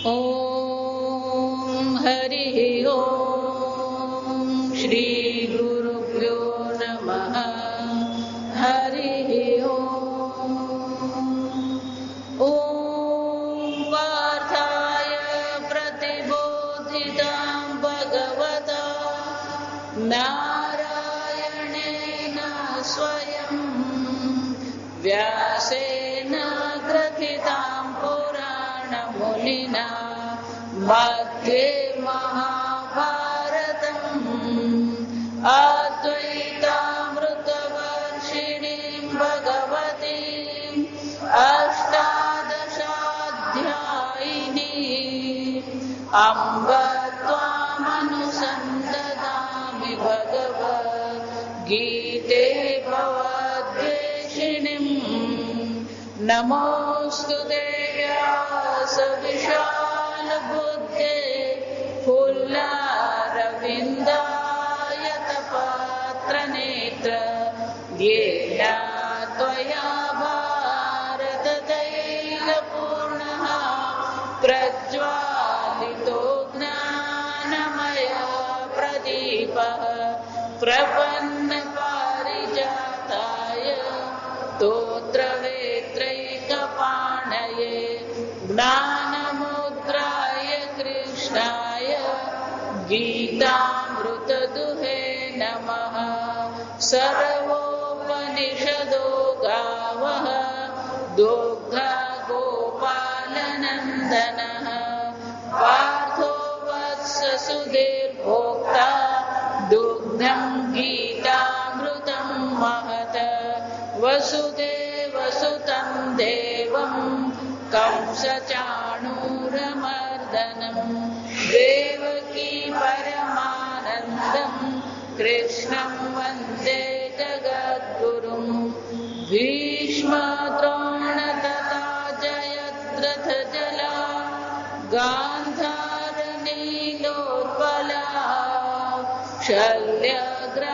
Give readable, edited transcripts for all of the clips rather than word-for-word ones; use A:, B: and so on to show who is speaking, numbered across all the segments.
A: ॐ हरिः ॐ श्री गुरुभ्यो नमः। हरिः ॐ पार्थाय प्रतिबोधितां भगवता नारायणेन स्वयं व्यासेन ग्रथितां पुराणमुनिना मध्ये महाभारतम् अद्वैतामृतवर्षिणीं भगवतीम् अष्टादशाध्यायिनीम् अम्ब त्वामनुसन्दधामि भगवद्गीते भवद्वेषिणीम्। नमोऽस्तु ते व्यासविशालबुद्धे फुल्लारविन्दायतपात्रनेत्र येन त्वया भारततैलपूर्णः प्रज्वालितो ज्ञानमया प्रदीपः प्रपन्नपारिजाताय स्तोत्रवेत्रैकपाणये ज्ञानमुद्राय कृष्णाय गीतामृतदुहे नमः। सर्वोपनिषदो गावः दुग्धा गोपालनन्दनः पार्थो वत्ससुधीर्भोक्ता दुग्धं गीतामृतं महत। वसुदेवसुतं देवं कंसचाणूरमर्दनं देवकी परमानन्दं कृष्णं वन्दे जगद्गुरुं। भीष्मद्रोणतथा जयद्रथजला गान्धारनीलोत्पला शल्यग्राहवती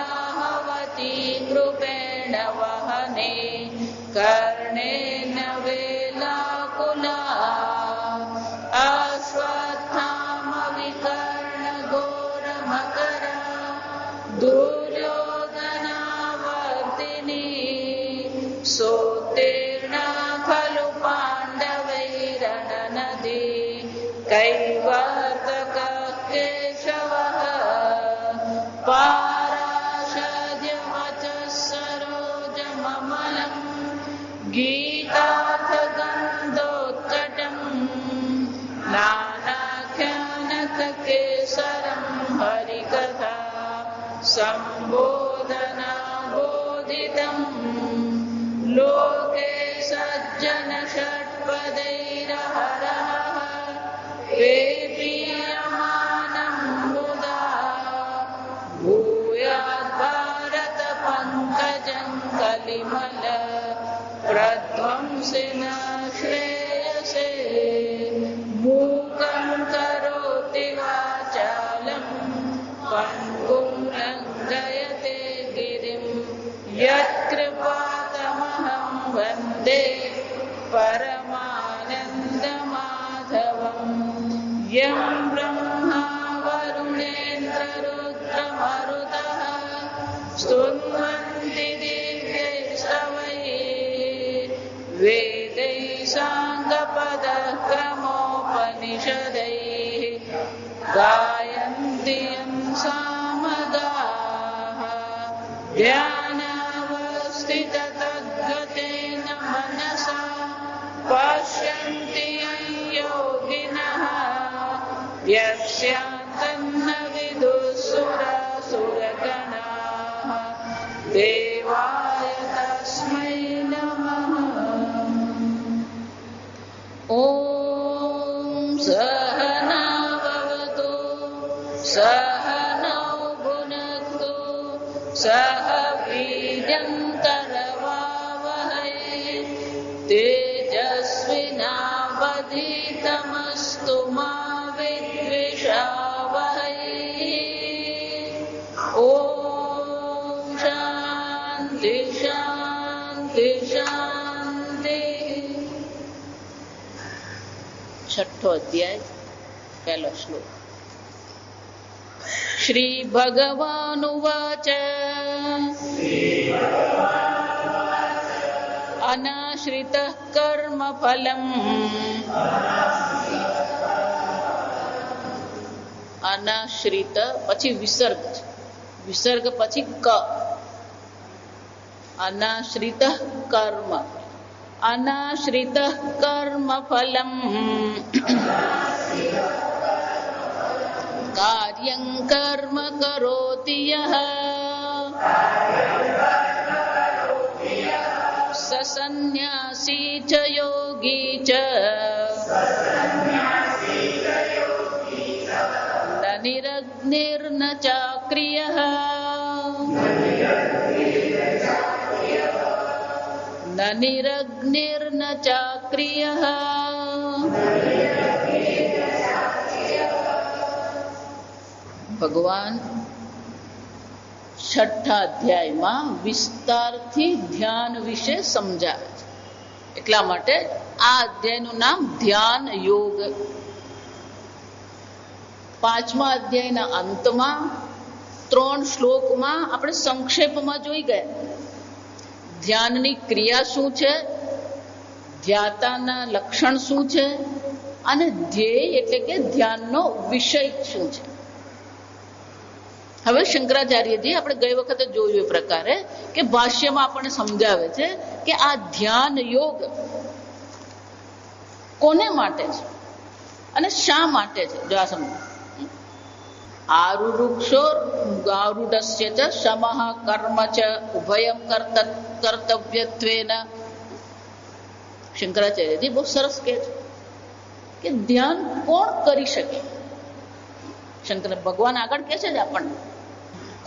A: कृपेण वहने कर्णेन वेलाकुला अश्वत्थामविकर्णघोरमकरा दुर्योधनावर्तिनी सोत्तीर्णा खलु पाण्डवैरणनदी कैवर्तकः केशवः पाराशर्यवचः सरोजममलं गीतार्थगन्धोत्कटम् नानाख्यानककेसरं हरिकथा सम्बोधनाबोधितम् लोके सज्जनषट्पदैरहरः पेपीयमानं मुदा भूयाद्भारतपङ्कजं कलिमल प्रध्वंसिन श्रेयसे। मूकं करोति वाचालं पङ्गुं लङ्घयते गिरिं यत्कृपातमहं वन्दे परमानन्दमाधवम्। यं ब्रह्मा वरुणेन्द्ररुद्रमरुतः स्तुन्वन्ति दिव्यैस्तवैः वेदैः साङ्गपदक्रमोपनिषदैः गायन्ति यं सामगाः ध्यानावस्थिततद्गतेन मनसा पश्यन्ति यं योगिनः यस्यान्तन्न विदुःसुरासुरगणाः देवाय तस्मै नमः। ॐ सहना भवतु सहनौ भुनक्तु सह वीर्यं करवावहै तेजस्विनावधीतमस्तु मा विद्विषावहै। ॐ शान्ति शान्ति शान्ति। छठो अध्याय। પહેલો શ્લોક. શ્રી ભગવાનુવાચ અનાશ્રિત કર્મ ફલમ અનાશ્રિત પછી વિસર્ગ છે, વિસર્ગ પછી ક. અનાશ્રિત કર્મ, અનાશ્રિત કર્મ ફલમ કાર્યં કર્મ કરોતિ યઃ સ સંન્યાસી ચ યોગી ચ ન નિરગ્નિર્ન ચાક્રિયઃ ન નિરગ્નિર્ન ચાક્રિયઃ. ભગવાન છઠ્ઠા અધ્યાયમાં વિસ્તારથી ધ્યાન વિશે સમજાવે છે. એટલા માટે આ અધ્યાયનું નામ ધ્યાન યોગ. પાંચમા અધ્યાયના અંતમાં 3 શ્લોકમાં આપણે સંક્ષેપમાં જોઈ ગયા ધ્યાનની ક્રિયા શું છે, ધ્યાતાના લક્ષણ શું છે અને ધ્યેય એટલે કે ધ્યાનનો વિષય શું છે. હવે શંકરાચાર્યજી આપણે ગઈ વખતે જોયું એ પ્રકારે કે ભાષ્યમાં આપણને સમજાવે છે કે આ ધ્યાન યોગ કોને માટે છે અને શા માટે છે. જો આ સમજ આરુરુક્ષો ગારુડસ્ય ચ શમઃ કર્મ ચ ઉભયમ કર્તવ્યત્વેન. શંકરાચાર્યજી બહુ સરસ કહે છે કે ધ્યાન કોણ કરી શકે. શંકર ભગવાન આગળ કહે છે જ આપણને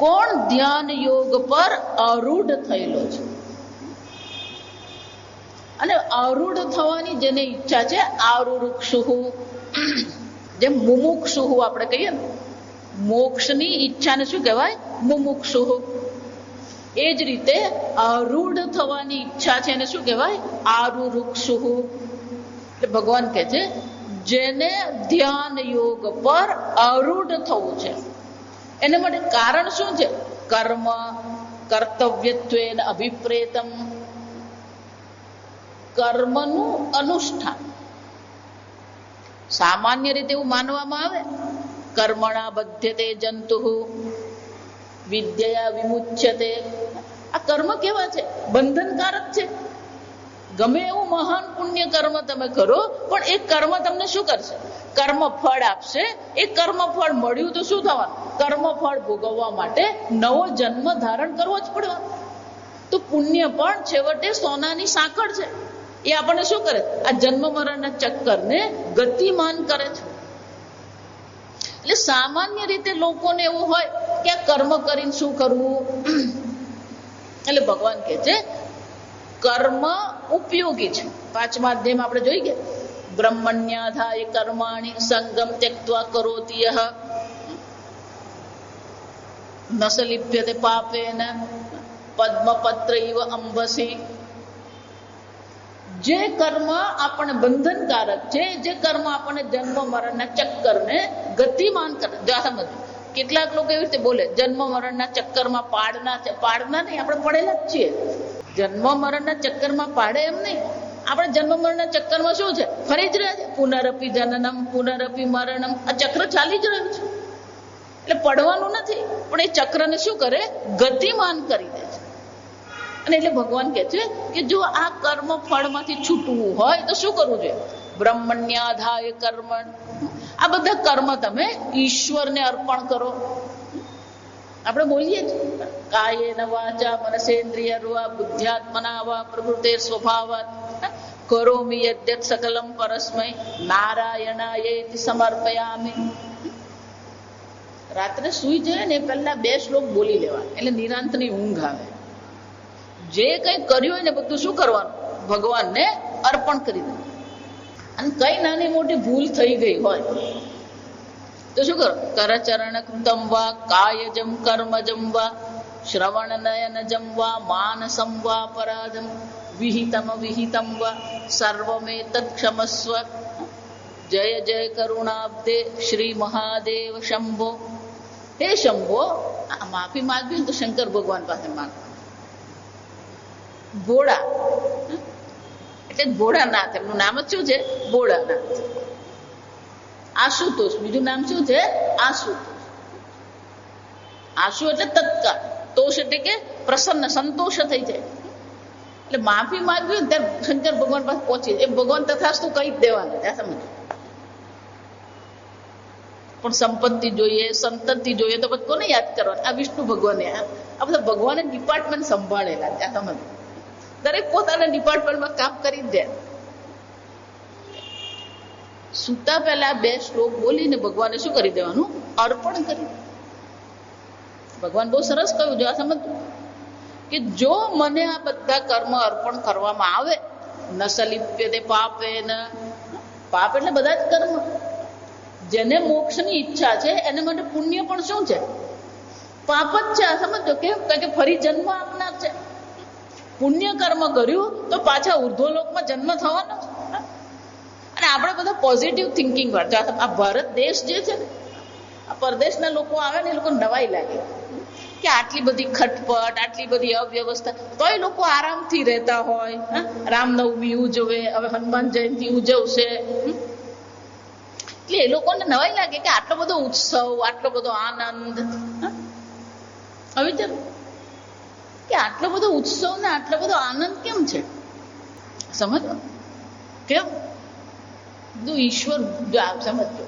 A: કોણ ધ્યાન યોગ પર આરૂઢ થયેલો છે અને આરૂઢ થવાની જેને ઈચ્છા છે આરુરુક્ષુહુ, જેમ મુમુક્ષુહુ આપણે કહીએ ને મોક્ષની ઈચ્છાને શું કહેવાય મુમુક્ષુહુ, એ જ રીતે આરૂઢ થવાની ઈચ્છા છે એને શું કહેવાય આરુરુક્ષુહુ. એટલે ભગવાન કહે છે જેને ધ્યાન યોગ પર આરૂઢ થવું છે એના માટે કારણ શું છે. કર્મ કર્તવ્યત્વેન અભિપ્રેતમ, કર્મનું અનુષ્ઠાન. સામાન્ય રીતે એવું માનવામાં આવે કર્મણા બધ્યતે જંતુઃ વિદ્યયા વિમુચ્યતે. આ કર્મ કેવા છે, બંધનકારક છે. ગમે એવું મહાન પુણ્ય કર્મ તમે કરો પણ એ કર્મ તમને શું કરશે, કર્મ ફળ આપશે. એ કર્મ ફળ મળ્યું તો શું થવાનું, કર્મ ફળ ભોગવવા માટે નવો જન્મ ધારણ કરવો જ પડવાનો. તો પુણ્ય પણ છેવટે સોનાની સાંકળ છે. એ આપણને શું કરે, આ જન્મ મરણના ચક્કરને ગતિમાન કરે છે. એટલે સામાન્ય રીતે લોકોને એવું હોય કે આ કર્મ કરીને શું કરવું. એટલે ભગવાન કહે છે કર્મ ઉપયોગી છે. પાંચમા અધ્યાયમાં આપણે જોઈ ગયા બ્રહ્મણ્યાધાય કર્માણિ સંગમ ત્યક્ત્વા કરોતિ યઃ ન સ લિપ્યતે પાપેન પદ્મપત્ર ઇવ અંબસી. જે કર્મ આપણને બંધનકારક છે, જે કર્મ આપણને જન્મ મરણના ચક્કરને ગતિમાન કરે. જો સમજ કેટલાક લોકો એવી રીતે બોલે જન્મ મરણના ચક્કરમાં પાડના છે. પાડના નહીં, આપણે પડેલા જ છીએ. જન્મ મરણના ચક્કરમાં પાડે એમ નહીં, આપણે જન્મ મરણના ચક્કરમાં શું છે, ફરી જ રહ્યા છે. પુનરપી જનનમ પુનરપી મરણમ, આ ચક્ર ચાલી જ રહ્યું છે. એટલે પડવાનું નથી, પણ એ ચક્રને શું કરે, ગતિમાન કરી દે છે. અને એટલે ભગવાન કહે છે કે જો આ કર્મ ફળમાંથી છૂટવું હોય તો શું કરવું જોઈએ, બ્રહ્મણ્યાધાય કર્મ. આ બધા કર્મ તમે ઈશ્વરને અર્પણ કરો. આપણે બોલીએ છીએ કાયેન વાચા મનસેન્દ્રિયર્વા બુદ્ધ્યાત્મના વા પ્રકૃતે સ્વભાવાત કરોમિ યદ્યત સકલમ પરસ્મૈ નારાયણાયેતિ સમર્પયામિ. રાત્રે સુઈ જાય ને પહેલા 2 શ્લોક બોલી લેવા, એટલે નિરાંતની ઊંઘ આવે. જે કંઈ કર્યું હોય ને બધું શું કરવાનું, ભગવાનને અર્પણ કરી દે. અને કઈ નાની મોટી ભૂલ થઈ ગઈ હોય તો શું કરો, કરચરણ કૃતમ વા કાયજમ કર્મજમ વા શ્રવણ નયનજમ વા માનસમ વા પરાધમ વિહિતમ વિહિતમ વા સર્વમેતત્ ક્ષમસ્વ. જય જય કરુણાબ્દે શ્રી મહાદેવ શંભો. હે શંભો, માફી માંગવી ને તો શંકર ભગવાન પાસે માંગ. ભોળા એટલે ભોળાનાથ, એમનું નામ જ શું છે? ભોળાનાથ. આશુતોષ, બીજું નામ શું છે? આશુતોષ. આશુ એટલે તત્કાળ, તોષ એટલે કે પ્રસન્ન, સંતોષ થઈ જાય. એટલે માફી માંગવી ને ત્યારે શંકર ભગવાન પાસે પહોંચી એ ભગવાન તથાસ્તુ કહી જ દેવાનું. ત્યાં સમજ. પણ સંપત્તિ જોઈએ, સંતતિ જોઈએ તો પછી કોને યાદ કરવાનું? આ વિષ્ણુ ભગવાને, આ બધા ભગવાને ડિપાર્ટમેન્ટ સંભાળેલા. ત્યાં સમજ. દરેક પોતાના ડિપાર્ટમેન્ટમાં કામ કરી જ દે. સુતા પહેલા 2 શ્લોક બોલીને ભગવાને શું કરી દેવાનું? અર્પણ કરી. ભગવાન બહુ સરસ કહ્યું, જો આ સમજવું કે જો મને આ બધા કર્મ અર્પણ કરવામાં આવે, ન સલિપ્યતે પાપેન, પાપ એટલે બધા જ કર્મ. જેને મોક્ષની ઈચ્છા છે એને માટે પુણ્ય પણ શું છે? પાપ જ છે. આ સમજો કેમ? કારણ કે ફરી જન્મ આપનાર છે. પુણ્ય કર્મ કર્યું તો પાછા ઉર્ધ્વલોકમાં જન્મ થવાનો છે. અને આપણે બધા પોઝિટિવ થિંકિંગ વાળા. આ ભારત દેશ જે છે ને, આ પરદેશના લોકો આવે ને, એ લોકો નવાઈ લાગે કે આટલી બધી ખટપટ, આટલી બધી અવ્યવસ્થા, તો એ લોકો આરામથી રહેતા હોય. રામનવમી ઉજવે, હવે હનુમાન જયંતિ ઉજવશે. એટલે એ લોકોને નવાઈ લાગે કે આટલો બધો ઉત્સવ, આટલો બધો આનંદ. હવે ચાલો કે આટલો બધો ઉત્સવ ને આટલો બધો આનંદ કેમ છે? સમજો કેમ? બધું ઈશ્વર. સમજો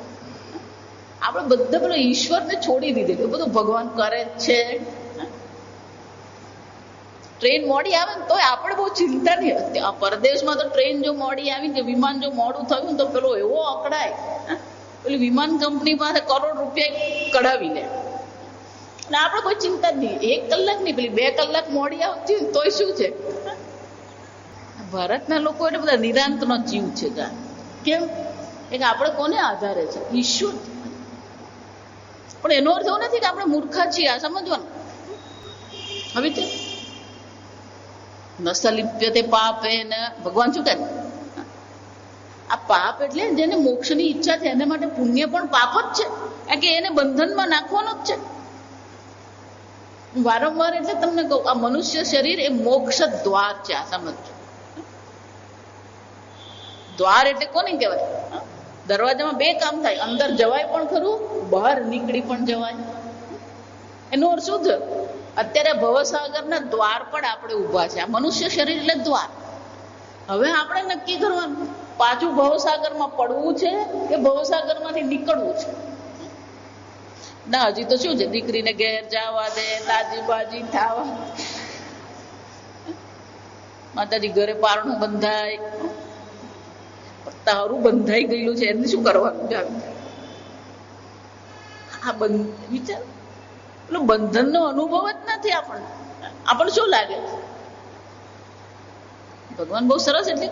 A: આપણે બધા પેલો ઈશ્વરને છોડી દીધેલું, બધું ભગવાન કરે છે. ટ્રેન મોડી આવે ને તો આપણે બહુ ચિંતા નહીં હતી. આ પરદેશમાં તો ટ્રેન જો મોડી આવી, કે વિમાન જો મોડું થયું તો પેલો એવો અકળાય. પેલી વિમાન કંપની પાસે કરોડ રૂપિયા કઢાવી લે. અને આપણે કોઈ ચિંતા જ નહીં. 1 કલાક નહીં, પેલી 2 કલાક મોડી આવતી તોય શું છે? ભારતના લોકો એટલે બધા નિરાંતનો જીવ છે. કેમ? કે આપણે કોને આધારે છે? ઈશ્વર. પણ એનો અર્થ એવો નથી કે આપણે મૂર્ખા છીએ. આ સમજવાનું. હવે છે નસલિપ્યતે પાપે ને ભગવાન શું કહે? આ પાપ એટલે જેને મોક્ષની ઈચ્છા છે એના માટે પુણ્ય પણ પાપ જ છે. કારણ કે એને બંધનમાં નાખવાનો જ છે. વારંવાર એટલે તમને કહું, આ મનુષ્ય શરીર એ મોક્ષ દ્વાર છે. આ સમજો. દ્વાર એટલે કોને કહેવાય? દરવાજામાં 2 કામ થાય. અંદર જવાય પણ ખરું, બહાર નીકળી પણ જવાય. એનો અર્થ શું છે? અત્યારે ભવસાગરના દ્વાર પર આપણે ઊભા છે. આ મનુષ્ય શરીર એટલે દ્વાર. હવે આપણે નક્કી કરવાનું, પાછું ભવસાગરમાં પડવું છે કે ભવસાગરમાંથી નીકળવું છે. ના, હજી તો શું છે? દીકરીને ઘેર જવા દે, તાજી બાજી થાવા, માતાજી ઘરે પારણું બંધાય. તારું બંધાઈ ગયેલું છે એને શું કરવાનું? આ વિચાર, પેલો બંધનનો અનુભવ જ નથી આપણને. આપણને શું લાગે? ભગવાન બહુ સરસ. એટલે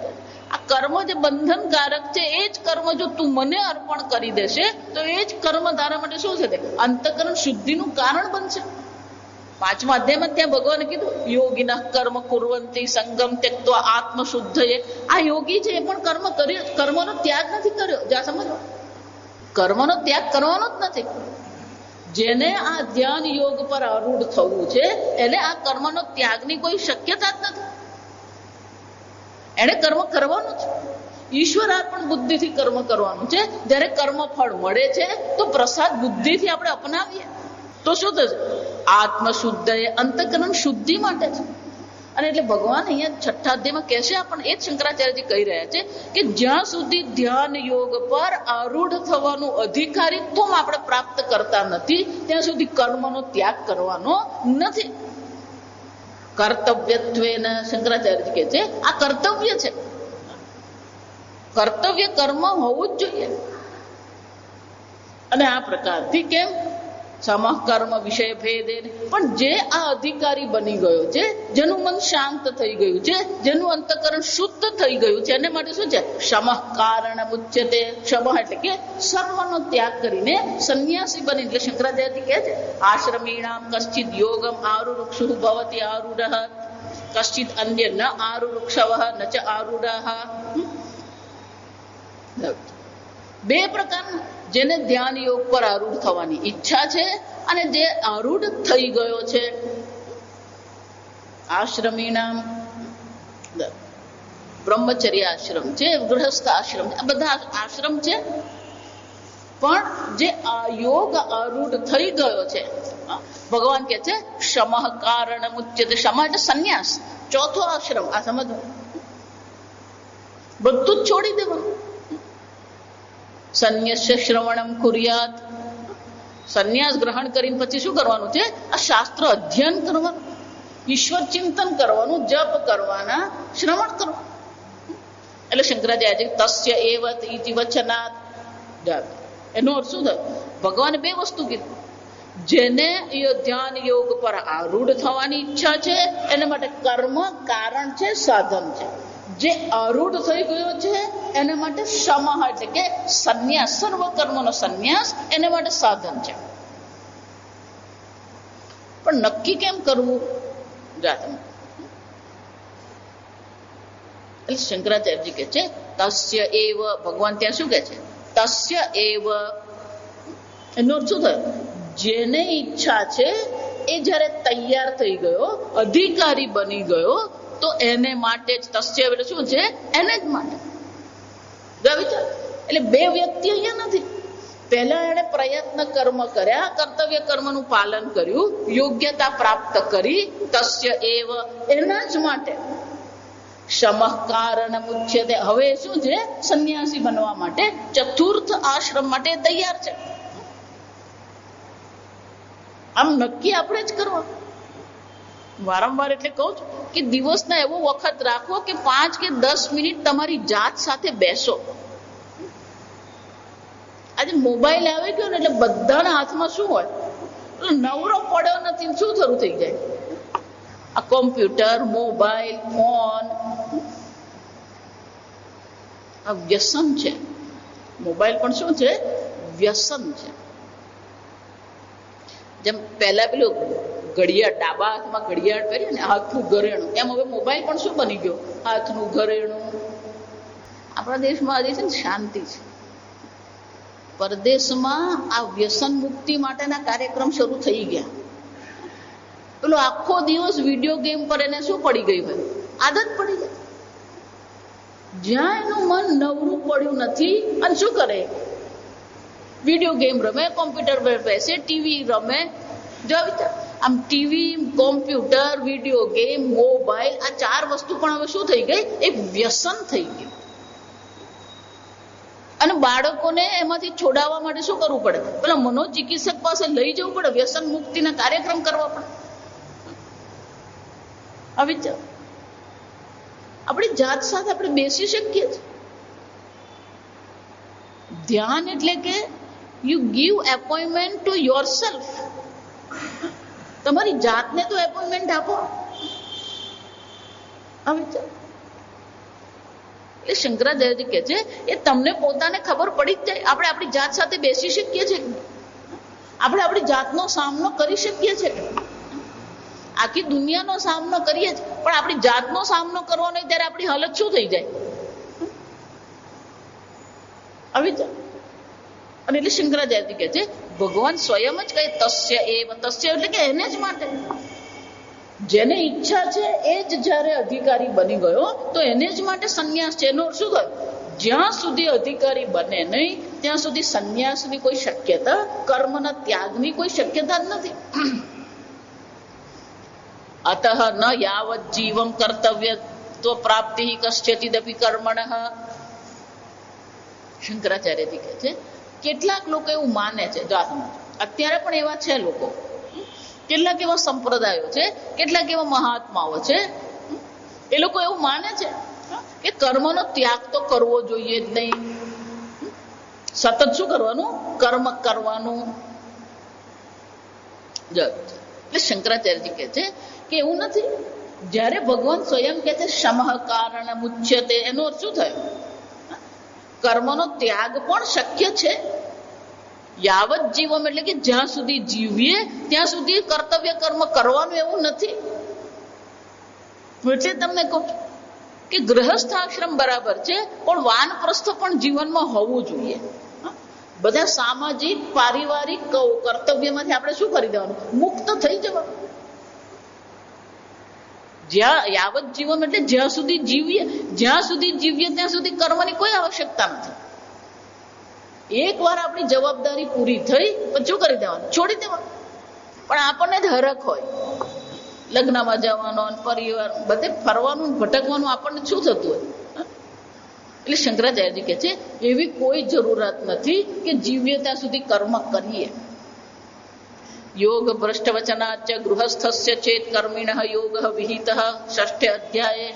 A: આ કર્મ જે બંધનકારક છે એ જ કર્મ જો તું મને અર્પણ કરી દેશે તો એ જ કર્મ તારા માટે શું છે? અંતઃકરણ શુદ્ધિનું કારણ બનશે. 5મા અધ્યાયમાં ત્યાં ભગવાને કીધું, યોગિનઃ કર્મ કુર્વંતી સંગમ ત્યક્ત્વા આત્મશુદ્ધયે. આ યોગી છે એ પણ કર્મ કર્યો, કર્મનો ત્યાગ નથી કર્યો. જ્યાં સમજો, કર્મનો ત્યાગ કરવાનો જ નથી. જેને આ ધ્યાન યોગ પર આરૂઢ થવું છે એને આ કર્મનો ત્યાગની કોઈ શક્યતા જ નથી. એને કર્મ કરવાનું છે. ઈશ્વર અર્પણ બુદ્ધિથી કર્મ કરવાનું છે. જ્યારે કર્મ ફળ મળે છે તો પ્રસાદ બુદ્ધિથી આપણે અપનાવીએ તો શું થશે? આત્મશુદ્ધ એ અંતઃકરણ શુદ્ધિ માટે છે. અને એટલે ભગવાન અહીંયા 6થા અધ્યાયમાં કહેશે, આપણને એ જ શંકરાચાર્યજી કહી રહ્યા છે કે જ્યાં સુધી ધ્યાન યોગ પર આરૂઢ થવાનું અધિકારીત્વ આપણે પ્રાપ્ત કરતા નથી ત્યાં સુધી કર્મનો ત્યાગ કરવાનો નથી. કર્તવ્યત્વેન, શંકરાચાર્યજી કહે છે આ કર્તવ્ય છે. કર્તવ્ય કર્મ હોવું જ જોઈએ. અને આ પ્રકારથી કેમ? સમઃ કર્મ વિષય ભેદે. પણ જે આ અધિકારી બની ગયો છે, જેનું મન શાંત થઈ ગયું છે, જેનું અંતઃકરણ શુદ્ધ થઈ ગયું છે, એને માટે શું છે? સમઃ કારણ ઉચ્યતે. સમ એટલે કે સર્વનો ત્યાગ કરીને સંન્યાસી બની. એટલે શંકરાચાર્યજી કહે છે, આશ્રમીણામ કશ્ચિદ યોગમ આરુરુક્ષુ ભવતિ આરુઢઃ કશ્ચિદ અન્ય ન આરુરુક્ષવઃ ન ચ આરુઢઃ. બે પ્રકારના, જેને ધ્યાન યોગ પર આરૂઢ થવાની ઈચ્છા છે અને જે આરૂઢ થઈ ગયો છે. આશ્રમીનામ બ્રહ્મચર્ય આશ્રમ છે, ગૃહસ્થ આશ્રમ છે, આ બધા આશ્રમ છે. પણ જે યોગ આરૂઢ થઈ ગયો છે, ભગવાન કે છે શમઃ કારણ મુચ્યતે. શમ એટલે સંન્યાસ, ચોથો આશ્રમ. આ સમજવું, બધું જ છોડી દેવાનું. સંન્યસ્ય શ્રવણમ કુર્યાત. સંન્યાસ ગ્રહણ કરીને પછી શું કરવાનું છે? આ શાસ્ત્ર અધ્યયન કરવાનું, ઈશ્વર ચિંતન કરવાનું, જપ કરવાના, શ્રવણ કરવાનું. એટલે શંકરાચાર્ય તસ્ય એવ ઇતિ વચનાત. એનો અર્થ શું થાય? ભગવાને બે વસ્તુ કીધી. જેને ધ્યાન યોગ પર આરૂઢ થવાની ઈચ્છા છે એના માટે કર્મ કારણ છે, સાધન છે. જે આરૂઢ થઈ ગયો છે એના માટે શમઃ એટલે કે સંન્યાસ, સર્વ કર્મનો સંન્યાસ એના માટે સાધન છે. પણ નક્કી કેમ કરવું? એટલે શંકરાચાર્યજી કે છે તસ્ય એવ. ભગવાન ત્યાં શું કે છે? તસ્ય એવ. એનો અર્થ શું થયો? જેને ઈચ્છા છે એ જયારે તૈયાર થઈ ગયો, અધિકારી બની ગયો, તો એને માટે જ તસ્ય એટલે શું છે? એને જ માટે. એટલે બે વ્યક્તિ અહીંયા નથી. પહેલા એને પ્રયત્ન કર્મ કર્યા, કર્તવ્ય કર્મનું પાલન કર્યું, યોગ્યતા પ્રાપ્ત કરી, તસ્ય એવ એના જ માટે. શમઃ કારણ મુચ્યતે. હવે શું છે? સંન્યાસી બનવા માટે, ચતુર્થ આશ્રમ માટે તૈયાર છે. આમ નક્કી આપણે જ કરવા. વારંવાર એટલે કહું છું કે દિવસના એવો વખત રાખો કે 5 કે 10 મિનિટ તમારી જાત સાથે બેસો. આજે મોબાઈલ આવી ગયો ને એટલે બધાના હાથમાં શું હોય? નવરો પડ્યો નથી, શું શરૂ થઈ જાય? આ કોમ્પ્યુટર, મોબાઈલ, ફોન, આ વ્યસન છે. મોબાઈલ પણ શું છે? વ્યસન છે. જેમ પહેલા પેલું ઘડિયાળ, ડાબા હાથમાં ઘડિયાળ પહેરીએ ને, હાથનું ઘરેણું, એમ હવે મોબાઈલ પણ શું બની ગયો? હાથનું ઘરેણું. આપણા દેશમાં આજે છે ને શાંતિ છે. પરદેશમાં આ વ્યસન મુક્તિ માટેના કાર્યક્રમ શરૂ થઈ ગયા. પેલો આખો દિવસ વિડીયો ગેમ પર એને શું પડી ગઈ હોય? આદત પડી ગઈ. જ્યાં એનું મન નવરું પડ્યું નથી અને શું કરે? વિડીયો ગેમ રમે, કોમ્પ્યુટર પર બેસે, ટીવી રમે. જો આમ TV, computer, video game, mobile, આ 4 વસ્તુ પણ હવે શું થઈ ગઈ? એક વ્યસન થઈ ગયું. અને બાળકોને એમાંથી છોડાવવા માટે શું કરવું પડે? પેલા મનોચિકિત્સક પાસે લઈ જવું પડે, વ્યસન મુક્તિના કાર્યક્રમ કરવા પડે. આવી જ આપણી જાત સાથે આપણે બેસી શકીએ છીએ. ધ્યાન એટલે કે you give appointment to your self. તમારી જાતને તો એપોઇન્ટમેન્ટ આપો. આવી જ એટલે શંકરાચાર્યજી કહે છે એ તમને પોતાને ખબર પડી જ જાય. આપણે આપણી જાત સાથે બેસી શકીએ છીએ, આપણે આપણી જાતનો સામનો કરી શકીએ છીએ. આખી દુનિયાનો સામનો કરીએ છીએ, પણ આપણી જાતનો સામનો કરવાનો હોય ત્યારે આપણી હાલત શું થઈ જાય? આવી જાય. અને એટલે શંકરાચાર્યજી કહે છે ભગવાન સ્વયં જ કહે તસ્ય એવ. તસ્ય એટલે કે એને જ માટે. જેને ઈચ્છા છે એ જ જયારે અધિકારી બની ગયો તો એને જ માટે સંન્યાસ છે. એનો શું થયું? જ્યાં સુધી અધિકારી બને નહીં ત્યાં સુધી સંન્યાસની કોઈ શક્યતા, કર્મના ત્યાગની કોઈ શક્યતા જ નથી. અતઃ ન યાવત જીવમ કર્તવ્યત્વ પ્રાપ્તિ કશ્ચિદપી કર્મણઃ. શંકરાચાર્યજી કહે છે કેટલાક લોકો એવું માને છે, જો અત્યારે પણ એવા છે લોકો, કેટલાક એવા સંપ્રદાયો છે, કેટલાક એવા મહાત્માઓ છે, એ લોકો એવું માને છે કે કર્મનો ત્યાગ તો કરવો જોઈએ જ નહીં. સતત શું કરવાનું? કર્મ કરવાનું. એટલે શંકરાચાર્યજી કહે છે કે એવું નથી. જ્યારે ભગવાન સ્વયં કહે છે શમઃ કારણ મુચ્યતે, એનો અર્થ શું થયો? કર્મનો ત્યાગ પણ શક્ય છે. યાવત જીવમ એટલે કે જ્યાં સુધી જીવીએ ત્યાં સુધી કર્તવ્ય કર્મ કરવાનું એવું નથી. એટલે તમને કહું કે ગૃહસ્થ આશ્રમ બરાબર છે, પણ વાનપ્રસ્થ પણ જીવનમાં હોવું જોઈએ. બધા સામાજિક પારિવારિક કર્તવ્યમાંથી આપણે શું કરી દેવાનું? મુક્ત થઈ જવાનું. જ્યાં યાવત જીવન એટલે જ્યાં સુધી જીવીએ ત્યાં સુધી કર્મની કોઈ આવશ્યકતા નથી. એકવાર આપણી જવાબદારી પૂરી થઈ પછી શું કરી દેવાનું? છોડી દેવાનું. પણ આપણને જ હરખ હોય લગ્નમાં જવાનો, પરિવાર બધે ફરવાનું, ભટકવાનું, આપણને શું થતું હોય. એટલે શંકરાચાર્યજી કહે છે એવી કોઈ જરૂરત નથી કે જીવીએ ત્યાં સુધી કર્મ કરીએ. યોગ ભ્રષ્ટ વચનાચ ગૃહસ્થસ્ય ચેત કર્મિણઃ યોગ વિહિતઃ 6ઠે અધ્યાયે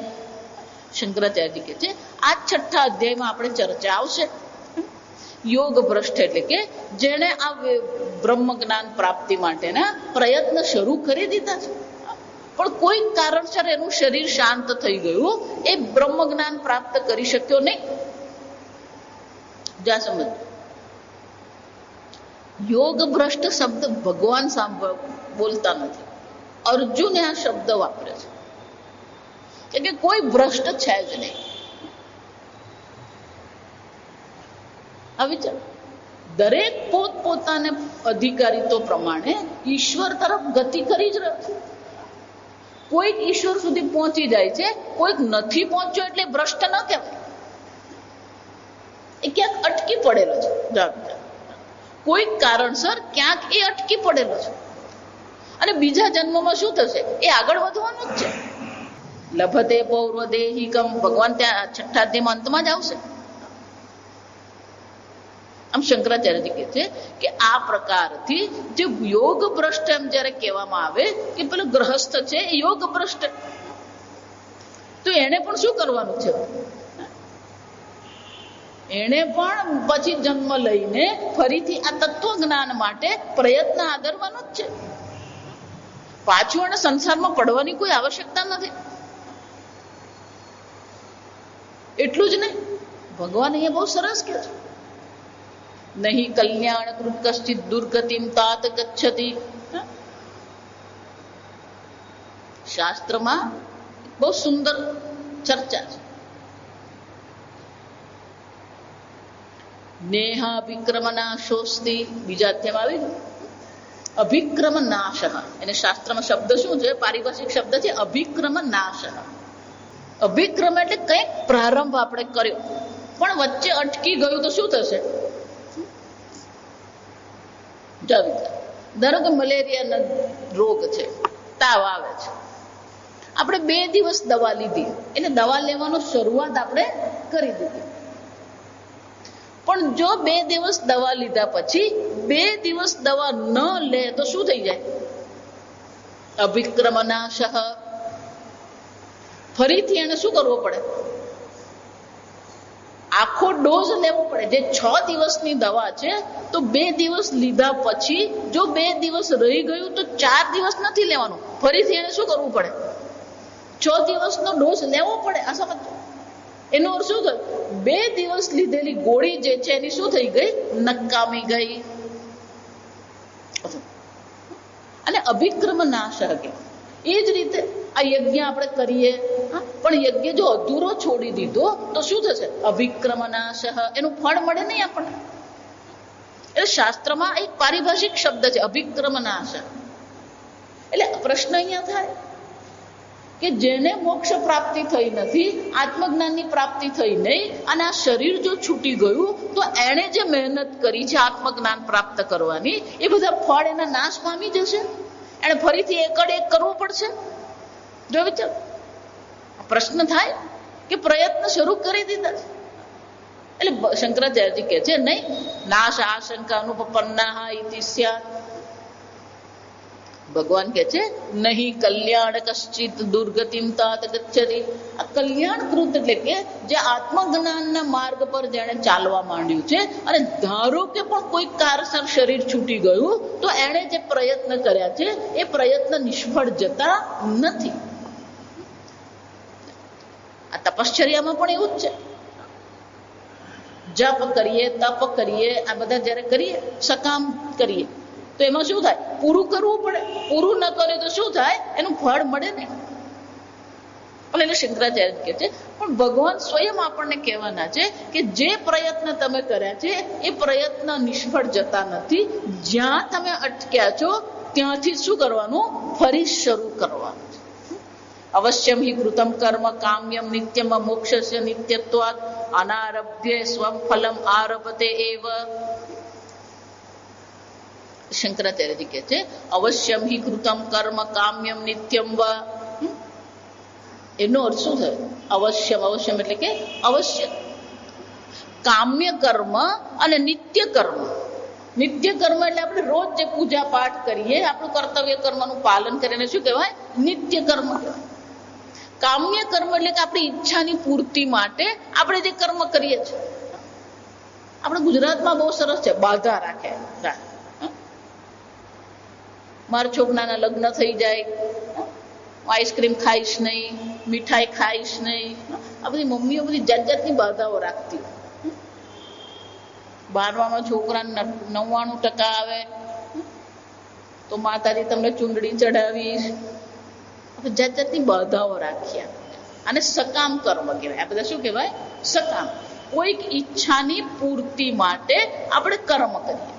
A: શંકરાચાર્યજી કહે છે આ 6ઠા અધ્યાયમાં આપણે ચર્ચા આવશે. યોગ ભ્રષ્ટ એટલે કે જેણે આ બ્રહ્મ જ્ઞાન પ્રાપ્તિ માટેના પ્રયત્ન શરૂ કરી દીધા છે, પણ કોઈ કારણસર એનું શરીર શાંત થઈ ગયું, એ બ્રહ્મ જ્ઞાન પ્રાપ્ત કરી શક્યો નહીં. જા સમજ. યોગ ભ્રષ્ટ શબ્દ ભગવાન બોલતા નથી, અર્જુને આ શબ્દ વાપરે છે કે કોઈ ભ્રષ્ટ છે જ નહીં. આ વિચાર, દરેક પોતપોતાને અધિકારીત્વ પ્રમાણે ઈશ્વર તરફ ગતિ કરી જ રહ્યો છે. કોઈક ઈશ્વર સુધી પહોંચી જાય છે, કોઈક નથી પહોંચ્યો એટલે ભ્રષ્ટ ન કહેવાય. એ ક્યાંક અટકી પડેલો છે, કોઈક કારણસર ક્યાંક એ અટકી પડેલો છે, અને બીજા જન્મમાં શું થશે? એ આગળ વધવાનું જ છે. લભતે પૌર્વદેહિકમ, ભગવાન ત્યાં 6ઠા અધ્યાયમાં અંતમાં જ આવશે. આમ શંકરાચાર્યજી કહે છે કે આ પ્રકારથી જે યોગ ભ્રષ્ટ એમ જયારે કહેવામાં આવે કે પેલો ગ્રહસ્થ છે એ યોગ ભ્રષ્ટ, તો એને પણ શું કરવાનું છે? એને પણ પછી જન્મ લઈને ફરીથી આ તત્વ જ્ઞાન માટે પ્રયત્ન આદરવાનો જ છે. પાછું એને સંસારમાં પડવાની કોઈ આવશ્યકતા નથી. એટલું જ નહીં, ભગવાન અહીંયા બહુ સરસ કહે છે, નહીં કલ્યાણ કૃત કશ્ચિત દુર્ગતિમ તાત ગચ્છતિ. શાસ્ત્રમાં બહુ સુંદર ચર્ચા છે. નેહા અભિક્રમ નાશોસ્તિ, બીજા અધ્યાયમાં આવી ગયું. અભિક્રમ નાશ, એને શાસ્ત્રમાં શબ્દ શું છે? પારિભાષિક શબ્દ છે અભિક્રમ નાશ. અભિક્રમ એટલે કંઈક પ્રારંભ આપણે કર્યો પણ વચ્ચે અટકી ગયું તો શું થશે? ધારો કે મલેરિયાનો રોગ છે, તાવ આવે છે, આપણે 2 દિવસ દવા લીધી, એને દવા લેવાનો શરૂઆત આપણે કરી દીધી, પણ જો 2 દિવસ દવા લીધા પછી 2 દિવસ દવા ન લે તો શું થઈ જાય? અભિક્રમ નાશ. ફરીથી એને શું કરવો પડે? આખો ડોઝ લેવો પડે. જે 6 દિવસની દવા છે તો 2 દિવસ લીધા પછી જો 2 દિવસ રહી ગયું તો 4 દિવસ નથી લેવાનું, ફરીથી એને શું કરવું પડે? 6 દિવસનો ડોઝ લેવો પડે. આ સમજો, એનો અર્થ શું થયું? 2 દિવસ લીધેલી ગોળી જે છે એની શું થઈ ગઈ? નકામી ગઈ. અને અભિક્રમ નાશ કે એ જ રીતે આ યજ્ઞ આપણે કરીએ, પણ યજ્ઞ જો અધૂરો છોડી દીધો તો શું થશે? અભિક્રમ નાશ, એનું ફળ મળે નહીં આપણને. એટલે શાસ્ત્રમાં એક પારિભાષિક શબ્દ છે અભિક્રમ નાશ. એટલે પ્રશ્ન અહીંયા થાય કે જેને મોક્ષ પ્રાપ્તિ થઈ નથી, આત્મજ્ઞાનની પ્રાપ્તિ થઈ નહીં, અને આ શરીર જો છૂટી ગયું તો એણે જે મહેનત કરી છે આત્મજ્ઞાન પ્રાપ્ત કરવાની, એ બધા ફળ એના નાશ પામી જશે. એને ફરીથી એકડ એક કરવો પડશે. જો વિચાર, પ્રશ્ન થાય કે પ્રયત્ન શરૂ કરી દીધા છે. એટલે શંકરાચાર્યજી કહે છે નહીં, નાશ આશંકા અનુપન્ના ઇતિ સ્યાત. ભગવાન કહે છે નહીં કલ્યાણ કશ્ચિત દુર્ગતિમ તાત ગચ્છતિ. આ કલ્યાણકૃત એટલે કે જે આત્મજ્ઞાનના માર્ગ પર જેણે ચાલવા માંડ્યું છે, અને ધારો કે પણ કોઈ કારણસર શરીર છૂટી ગયું તો એણે જે પ્રયત્ન કર્યા છે એ પ્રયત્ન નિષ્ફળ જતા નથી. આ તપશ્ચર્યામાં પણ એવું જ છે. જપ કરીએ, તપ કરીએ, આ બધા જયારે કરીએ, સકામ કરીએ, તો એમાં શું થાય? પૂરું કરવું પડે. પૂરું ન કરે તો શું થાય? એનું ફળ મળે ને. અને એટલે શંકરાચાર્ય કહે છે પણ ભગવાન સ્વયં આપણને કહેવાના છે કે જે પ્રયત્ન તમે કર્યા છે એ પ્રયત્ન નિષ્ફળ જતા નથી. જ્યાં તમે અટક્યા છો ત્યાંથી શું કરવાનું? ફરી શરૂ કરવાનું. અવશ્યમ હિ કૃતમ કર્મ કામ્યમ નિત્યમ મોક્ષસ્ય નિત્યત્વાत् અનારભ્ય સ્વમ ફલમ આરભતે એવ. શંકરાચાર્યજી કહે છે અવશ્યમ હિ કૃતમ કર્મ કામ્યમ નિત્યમ વા. એનો અર્થ શું થયો? અવશ્યમ, અવશ્યમ એટલે કે અવશ્ય કામ્ય કર્મ અને નિત્ય કર્મ. નિત્ય કર્મ એટલે આપણે રોજ જે પૂજા પાઠ કરીએ, આપણું કર્તવ્ય કર્મનું પાલન કરીને શું કહેવાય? નિત્ય કર્મ કહેવાય. કામ્ય કર્મ એટલે કે આપણી ઈચ્છાની પૂર્તિ માટે આપણે જે કર્મ કરીએ છીએ. આપણે ગુજરાતમાં બહુ સરસ છે, બાધા રાખે. મારા છોકરાના લગ્ન થઈ જાય, આઈસ્ક્રીમ ખાઈશ નહીં, મીઠાઈ ખાઈશ નહીં. આ બધી મમ્મીઓ બધી જાત જાતની બાધાઓ રાખતી. 12માં છોકરાને 99% આવે તો માતાજી તમને ચૂંદડી ચડાવીશ. જાત જાતની બાધાઓ રાખ્યા. અને સકામ કર્મ કહેવાય. આ બધા શું કહેવાય? સકામ. કોઈક ઈચ્છાની પૂર્તિ માટે આપણે કર્મ કરીએ.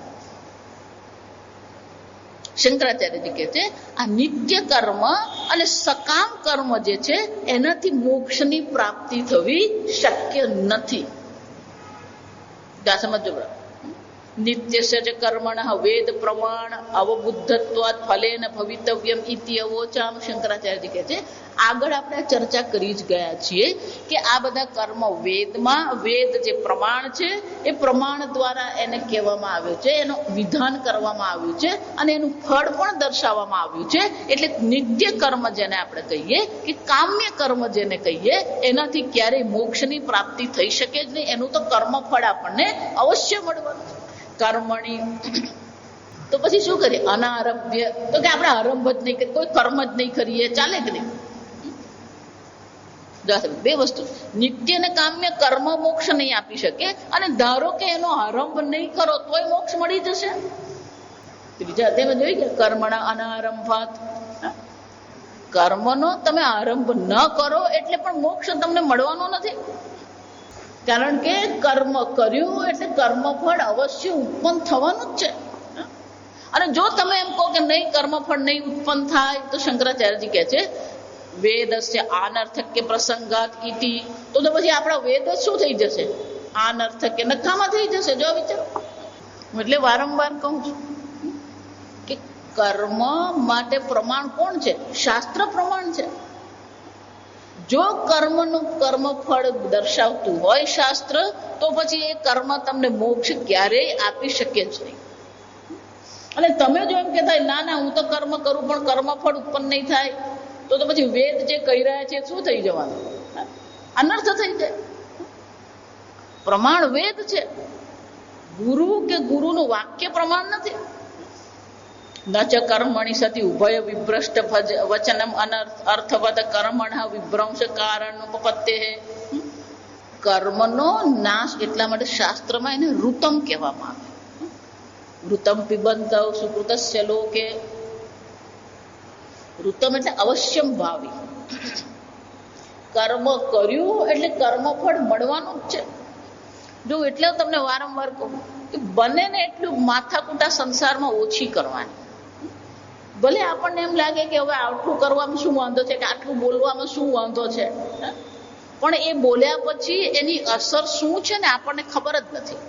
A: શંકરાચાર્યજી કહે છે આ નિત્ય કર્મ અને સકામ કર્મ જે છે એનાથી મોક્ષની પ્રાપ્તિ થવી શક્ય નથી. સમજો બરાબર. નિત્યસ્ય ચ કર્મણઃ વેદ પ્રમાણ અવબુદ્ધત્વાत् ફલેન ભવિતવ્યમ ઇતિ અવોચામ. શંકરાચાર્યજી કહે છે આગળ આપણે ચર્ચા કરી જ ગયા છીએ કે આ બધા કર્મ વેદમાં, વેદ જે પ્રમાણ છે એ પ્રમાણ દ્વારા એને કહેવામાં આવ્યું છે, એનું વિધાન કરવામાં આવ્યું છે અને એનું ફળ પણ દર્શાવવામાં આવ્યું છે. એટલે નિત્ય કર્મ જેને આપણે કહીએ કે કામ્ય કર્મ જેને કહીએ એનાથી ક્યારેય મોક્ષની પ્રાપ્તિ થઈ શકે જ નહીં. એનું તો કર્મ ફળ આપણને અવશ્ય મળવાનું. કર્મણી તો પછી શું કરીએ? અનારભ્ય તો કે આપણે આરંભ જ નહીં કરીએ, કોઈ કર્મ જ નહીં કરીએ, ચાલે કે નહીં? બે વસ્તુ, નિત્ય અને કામ્ય કર્મ મોક્ષ નહીં આપી શકે અને ધારો કે એનો આરંભ નહીં કરો તોય મોક્ષ મળી જશે. બીજા તેમાં જોઈ ગયા કર્મણા અનારંભાત. કર્મનો તમે આરંભ ન કરો એટલે પણ મોક્ષ તમને મળવાનો નથી. કારણ કે કર્મ કર્યું એટલે કર્મફળ અવશ્ય ઉત્પન્ન થવાનું જ છે. અને જો તમે એમ કહો કે નહીં કર્મફળ નહીં ઉત્પન્ન થાય તો શંકરાચાર્યજી કહે છે વેદસ્ય આનર્થક્ય પ્રસંગાત ઇતિ. તો પછી આપણા વેદ શું થઈ જશે? આનર્થક્ય, નકામા થઈ જશે. જો વિચારો, એટલે વારંવાર કહું છું કે કર્મ માટે પ્રમાણ કોણ છે? શાસ્ત્ર પ્રમાણ છે. જો કર્મનું કર્મફળ દર્શાવતું હોય શાસ્ત્ર તો પછી એ કર્મ તમને મોક્ષ ક્યારેય આપી શકે જ નહીં. અને તમે જો એમ કહેતા ના ના હું તો કર્મ કરું પણ કર્મફળ ઉત્પન્ન નહીં થાય તો પછી વેદ જે કહી રહ્યા છે શું થઈ જવાનું? અનર્થ થઈ જાય. પ્રમાણ વેદ છે, ગુરુ કે ગુરુનું વાક્ય પ્રમાણ નથી. ન ચ કર્મણિ સતી ઉભય વિભ્રષ્ટ વચનમ અર્થવદ કર્મણ વિભ્રંશ કારણ ઉપપત્તે. કર્મનો નાશ એટલા માટે શાસ્ત્રમાં એને ઋતમ કહેવામાં આવે. ઋતમ પિબંત સુકૃતસ્ય લોકે. ઋતમ એટલે અવશ્યમ ભાવી. કર્મ કર્યું એટલે કર્મફળ મળવાનું જ છે. જો એટલે તમને વારંવાર કહું કે બને ને એટલું માથાકૂટા સંસારમાં ઓછી કરવાની. ભલે આપણને એમ લાગે કે હવે આટલું કરવામાં શું વાંધો છે, કે આટલું બોલવામાં શું વાંધો છે, પણ એ બોલ્યા પછી એની અસર શું છે ને આપણને ખબર જ નથી.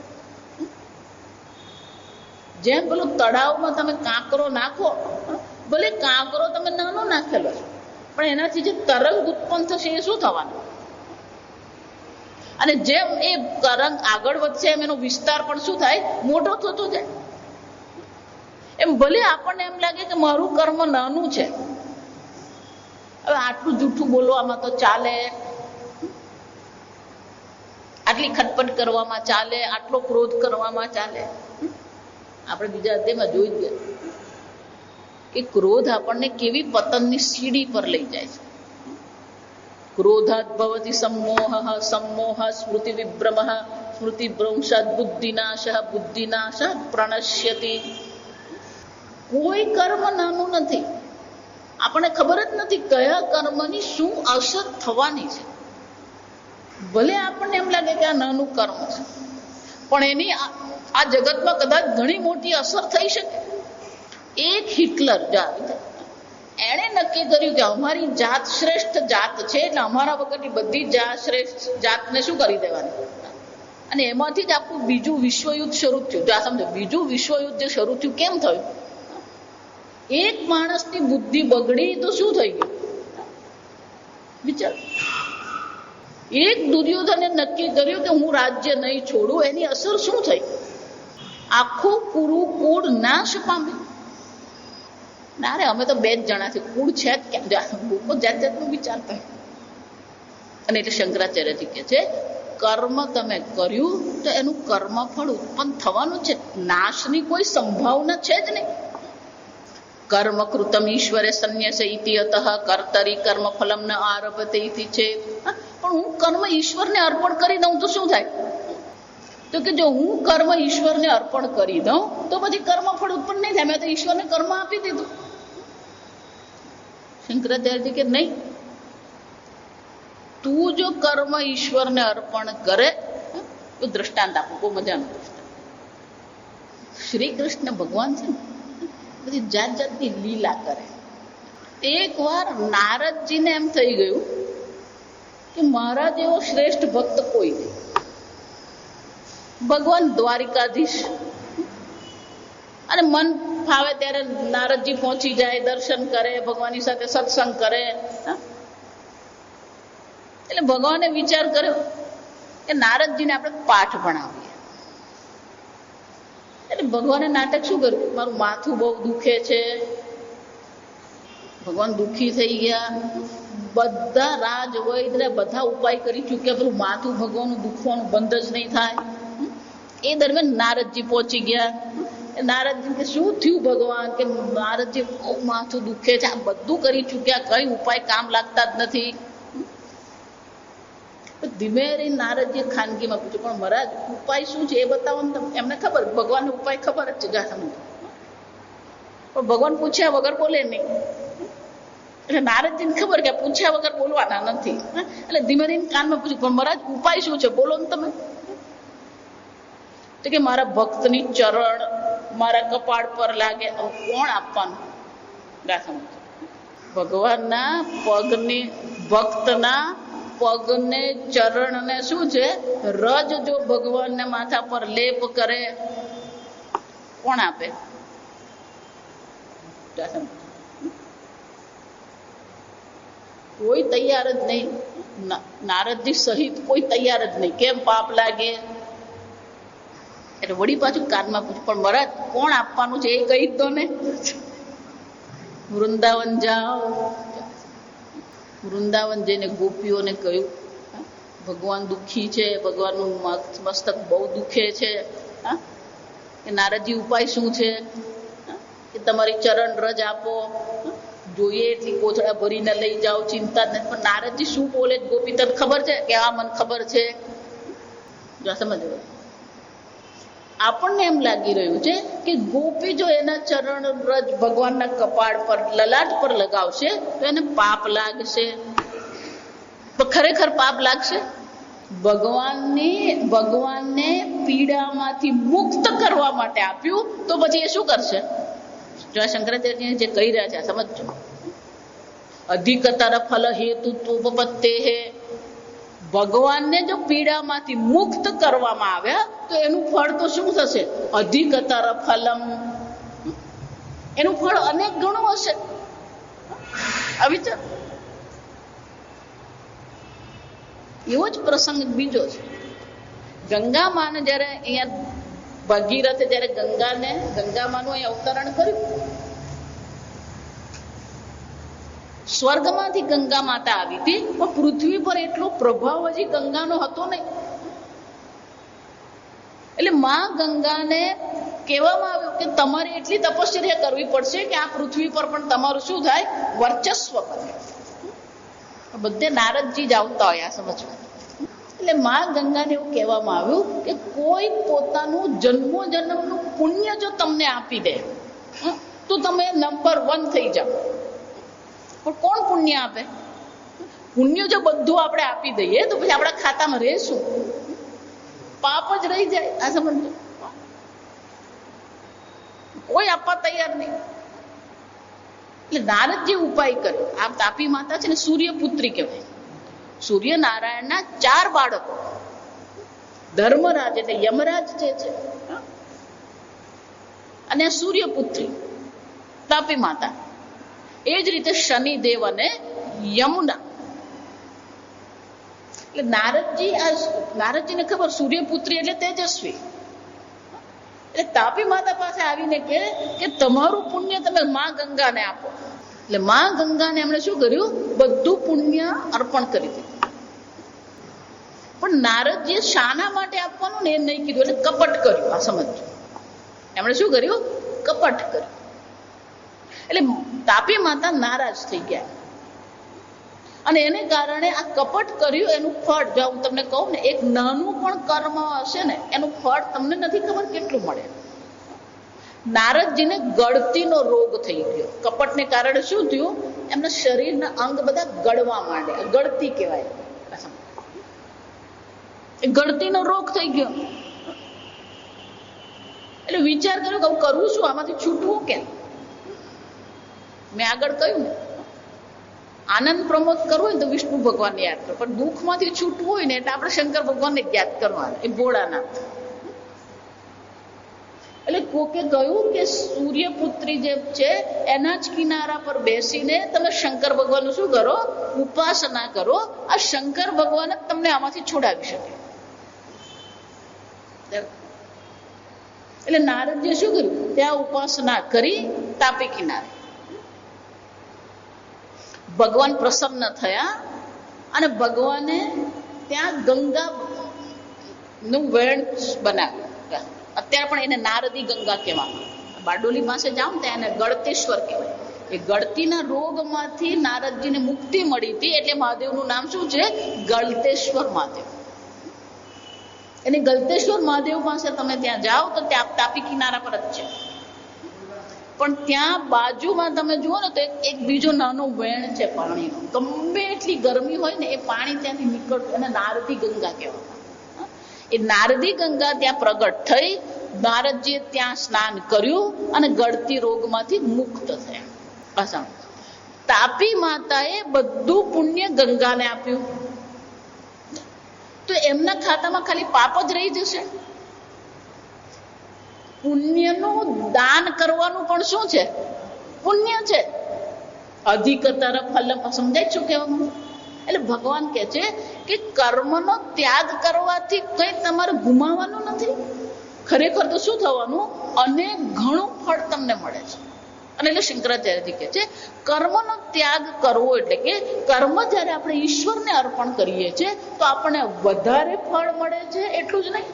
A: જેમ પેલું તળાવમાં તમે કાંકરો નાખો, ભલે કાંકરો તમે નાનો નાખેલો છે પણ એનાથી જે તરંગ ઉત્પન્ન થશે એ શું થવાનું? અને જેમ એ તરંગ આગળ વધશે એમ એનો વિસ્તાર પણ શું થાય? મોટો થતો જાય. એમ ભલે આપણને એમ લાગે કે મારું કર્મ નાનું છે, હવે આટલું જૂઠું બોલવામાં તો ચાલે, આટલી ખટપટ કરવામાં ચાલે, આટલો ક્રોધ કરવામાં ચાલે. આપણે બીજા અધ્યાયમાં જોઈ ગયા કે ક્રોધ આપણને કેવી પતનની સીડી પર લઈ જાય છે. ક્રોધાત ભવતિ સમોહ, સમોહ સ્મૃતિ વિભ્રમ, સ્મૃતિ ભ્રંશાત બુદ્ધિનાશ, બુદ્ધિનાશાત પ્રણશ્યતિ. કોઈ કર્મ નાનું નથી આપણને ખબર જ નથી કયા કર્મની શું અસર થવાની છે. ભલે આપણને એમ લાગે કે આ નાનું કર્મ છે, પણ એની આ જગતમાં કદાચ ઘણી મોટી અસર થઈ શકે. એક હિટલર એણે નક્કી કર્યું કે અમારી જાત શ્રેષ્ઠ જાત છે, એટલે અમારા વગરની બધી જાત શ્રેષ્ઠ જાતને શું કરી દેવાની, અને એમાંથી જ આપણું બીજું વિશ્વયુદ્ધ શરૂ થયું. જો આ સમજો, બીજું વિશ્વયુદ્ધ જે શરૂ થયું કેમ થયું? એક માણસની બુદ્ધિ બગડી તો શું થઈ ગયું વિચાર. એક દુર્યોધને નક્કી કર્યું કે હું રાજ્ય નહીં છોડું, એની અસર શું થઈ? આખું કુરુકુળ નાશ પામ્યું. ના રે, અમે તો 2 જ જણા છે, કુળ છે જ ક્યાં? લોકો જાત જાતનું વિચારતા. અને એટલે શંકરાચાર્યજી કહે છે કર્મ તમે કર્યું તો એનું કર્મ ફળ ઉત્પન્ન થવાનું છે, નાશની કોઈ સંભાવના છે જ નહીં. કર્મ કૃતમ ઈશ્વરે સંન્યસે ઇતિ અતઃ કર્તરી કર્મ ફલમ ન આરભતે ઇતિ છે. પણ હું કર્મ ઈશ્વરને અર્પણ કરી દઉં તો શું થાય? તો કે જો હું કર્મ ઈશ્વરને અર્પણ કરી દઉં તો પછી કર્મ ફળ ઉત્પન્ન નહીં થાય. મેં તો ઈશ્વરને કર્મ આપી દીધું. શંકરાચાર્યજી કે નહીં, તું જો કર્મ ઈશ્વરને અર્પણ કરે તો દ્રષ્ટાંત આપો, બહુ મજાનું દ્રષ્ટાંત. શ્રી કૃષ્ણ ભગવાન છે ને બધી જાત જાતની લીલા કરે. એક વાર નારદજીને એમ થઈ ગયું કે મારા જેવો શ્રેષ્ઠ ભક્ત કોઈ નહીં. ભગવાન દ્વારિકાધીશ, અને મન ફાવે ત્યારે નારદજી પહોંચી જાય, દર્શન કરે, ભગવાનની સાથે સત્સંગ કરે. એટલે ભગવાને વિચાર કર્યો કે નારદજીને આપણે પાઠ ભણાવીએ. એટલે ભગવાને નાટક શું કર્યું? મારું માથું બહુ દુખે છે. ભગવાન દુઃખી થઈ ગયા. બધા રાજ વૈદ્ય બધા ઉપાય કરી ચૂક્યા, પેલું માથું ભગવાનનું દુખવાનું બંધ જ નહીં થાય. એ દરમિયાન નારદજી પહોંચી ગયા. નારદજી કે શું થયું ભગવાન? કે નારદજી બહુ માથું દુખે છે, આ બધું કરી ચૂક્યા, કઈ ઉપાય કામ લાગતા જ નથી. ધીમે રહીને નારદજીએ ખાનગીમાં પૂછ્યું, પણ મહારાજ ઉપાય શું છે એ બતાવો ને. એમને ખબર, ભગવાનનો ઉપાય ખબર જ છે જાણવાનું, પણ ભગવાન પૂછ્યા વગર બોલે નહીં. એટલે નારદજીને ખબર કે પૂછ્યા વગર બોલવાના નથી. એટલે ધીમે રહીને કાનમાં પૂછ્યું, પણ મહારાજ ઉપાય શું છે બોલો ને તમે. તો કે મારા ભક્તની ચરણ મારા કપાળ પર લાગે. કોણ આપવાનું? ભગવાનના પગની, ભક્તના પગને ચરણને શું છે રજ જો ભગવાનને માથા પર લેપ કરે, કોણ આપે? કોઈ તૈયાર જ નહીં. નારદજી સહિત કોઈ તૈયાર જ નહીં. કેમ? પાપ લાગે. એટલે વળી પાછું કાનમાં પૂછ્યું, પણ મહારાજ કોણ આપવાનું છે એ કહી દો ને. વૃંદાવન જાઓ. વૃંદાવન જઈને ગોપીઓને કહ્યું ભગવાન દુઃખી છે, ભગવાનનું મસ્તક બહુ દુખે છે. કે નારદજી ઉપાય શું છે? કે તમારી ચરણ રજ આપો, જોઈએ એટલી કોથળા ભરીને લઈ જાઓ, ચિંતા જ નથી. પણ નારદજી શું બોલે ગોપી તને ખબર છે? કે આ મને ખબર છે. જો સમજો, આપણને એમ લાગી રહ્યું છે કે ગોપી જો એના ચરણ રજ ભગવાનના કપાળ પર, લલાટ પર લગાવશે તો એને પાપ લાગશે. તો ખરેખર પાપ લાગશે? ભગવાનને પીડામાંથી મુક્ત કરવા માટે આપ્યું તો પછી એ શું કરશે? જો શંકરાચાર્ય જે કહી રહ્યા છે સમજો. અધિકતર ફલ હેતુત્વોપત્તે હે. ભગવાનને જો પીડામાંથી મુક્ત કરવામાં આવ્યા તો એનું ફળ તો શું થશે? અધિકતર ફલમ. એનું ફળ અનેક ગણું હશે. વિચાર. એવો જ પ્રસંગ બીજો છે. ગંગામાને જયારે અહીંયા ભગીરથે જયારે ગંગામાનું અહીં અવતરણ કર્યું, સ્વર્ગમાંથી ગંગા માતા આવી હતી, પણ પૃથ્વી પર એટલો પ્રભાવ હજી ગંગાનો હતો નહીં. એટલે માં ગંગાને કહેવામાં આવ્યું કે તમારે એટલી તપશ્ચર્યા કરવી પડશે કે આ પૃથ્વી પર પણ તમારું શું થાય? વર્ચસ્વ કરે. બધે નારદજી જ આવતા હોય આ સમજવા. એટલે માં ગંગાને એવું કહેવામાં આવ્યું કે કોઈ પોતાનું જન્મોજન્મનું પુણ્ય જો તમને આપી દે તો તમે નંબર 1 થઈ જાઓ. પણ કોણ પુણ્ય આપે? પુણ્ય જો બધું આપણે આપી દઈએ તો પછી આપણા ખાતામાં રહેશું, પાપ જ રહી જાય. આ સમજો, કોઈ આપવા તૈયાર નહીં. એટલે નારદજી ઉપાય કર્યો. આ તાપી માતા છે ને સૂર્યપુત્રી કહેવાય. સૂર્યનારાયણના 4 બાળકો, ધર્મરાજ એટલે યમરાજ જે છે, અને સૂર્યપુત્રી તાપી માતા, એ જ રીતે શનિદેવ અને યમુના. એટલે નારદજીને ખબર સૂર્યપુત્રી એટલે તેજસ્વી. એટલે તાપી માતા પાસે આવીને કે તમારું પુણ્ય તમે માં ગંગાને આપો. એટલે માં ગંગાને એમણે શું કર્યું? બધું પુણ્ય અર્પણ કરી દીધું. પણ નારદજીએ શાના માટે આપવાનું ને એ નહીં કીધું, એટલે કપટ કર્યું. આ સમજો, એમણે શું કર્યું? કપટ કર્યું. એટલે તાપી માતા નારાજ થઈ ગયા, અને એને કારણે આ કપટ કર્યું એનું ફળ, જો હું તમને કહું ને, એક નાનું પણ કર્મ હશે ને એનું ફળ તમને નથી ખબર કેટલું મળે. નારદજીને ગળતીનો રોગ થઈ ગયો. કપટને કારણે શું થયું? એમના શરીરના અંગ બધા ગળવા માંડે. ગળતી કહેવાય. ગળતીનો રોગ થઈ ગયો. એટલે વિચાર કર્યો કે હું કરવું શું, આમાંથી છૂટવું કેમ? મેં આગળ કહ્યું ને, આનંદ પ્રમોદ કરવો હોય તો વિષ્ણુ ભગવાનને યાદ કરો, પણ દુઃખમાંથી છૂટવું હોય ને એટલે આપણે શંકર ભગવાનને યાદ કરવાના. એ ભોળાનાથ. એટલે કોકે કહ્યું કે સૂર્યપુત્રી જે છે એના જ કિનારા પર બેસીને તમે શંકર ભગવાનનું શું કરો? ઉપાસના કરો. આ શંકર ભગવાન જ તમને આમાંથી છોડાવી શકે. એટલે નારદજીએ શું કર્યું? ત્યાં ઉપાસના કરી તાપી કિનારે. ભગવાન પ્રસન્ન થયા અને ભગવાને ત્યાં ગંગા નું વેણ બનાવ્યું. અત્યારે પણ એને નારદી ગંગા કહેવામાં. બારડોલી પાસે જાઓ ને ત્યાં એને ગળતેશ્વર કહેવાય. એ ગળતીના રોગમાંથી નારદજીને મુક્તિ મળી હતી, એટલે મહાદેવનું નામ શું છે? ગળતેશ્વર મહાદેવ. એને ગળતેશ્વર મહાદેવ પાસે તમે ત્યાં જાઓ તો ત્યાં તાપી કિનારા પર જ છે. પણ ત્યાં બાજુમાં તમે જુઓ ને તો એક બીજો નાનો વેણ છે પાણીનો. ગમે એટલી ગરમી હોય ને એ પાણી ત્યાંથી નીકળતું, એને નારદી ગંગા કહેવામાં. એ નારદી ગંગા ત્યાં પ્રગટ થઈ. નારદજીએ ત્યાં સ્નાન કર્યું અને ગળતી રોગમાંથી મુક્ત થયા. તાપી માતાએ બધું પુણ્ય ગંગાને આપ્યું, તો એમના ખાતામાં ખાલી પાપ જ રહી જશે. પુણ્યનું દાન કરવાનું પણ શું છે? પુણ્ય છે. અધિકતર ફલમ. સમજાય શું કહેવામાં? એટલે ભગવાન કહે છે કે કર્મનો ત્યાગ કરવાથી કંઈ તમારે ગુમાવવાનું નથી. ખરેખર તો શું થવાનું? અનેક ઘણું ફળ તમને મળે છે. અને એટલે શંકરાચાર્યજી કહે છે કર્મનો ત્યાગ કરવો એટલે કે કર્મ જ્યારે આપણે ઈશ્વરને અર્પણ કરીએ છીએ તો આપણને વધારે ફળ મળે છે. એટલું જ નહીં,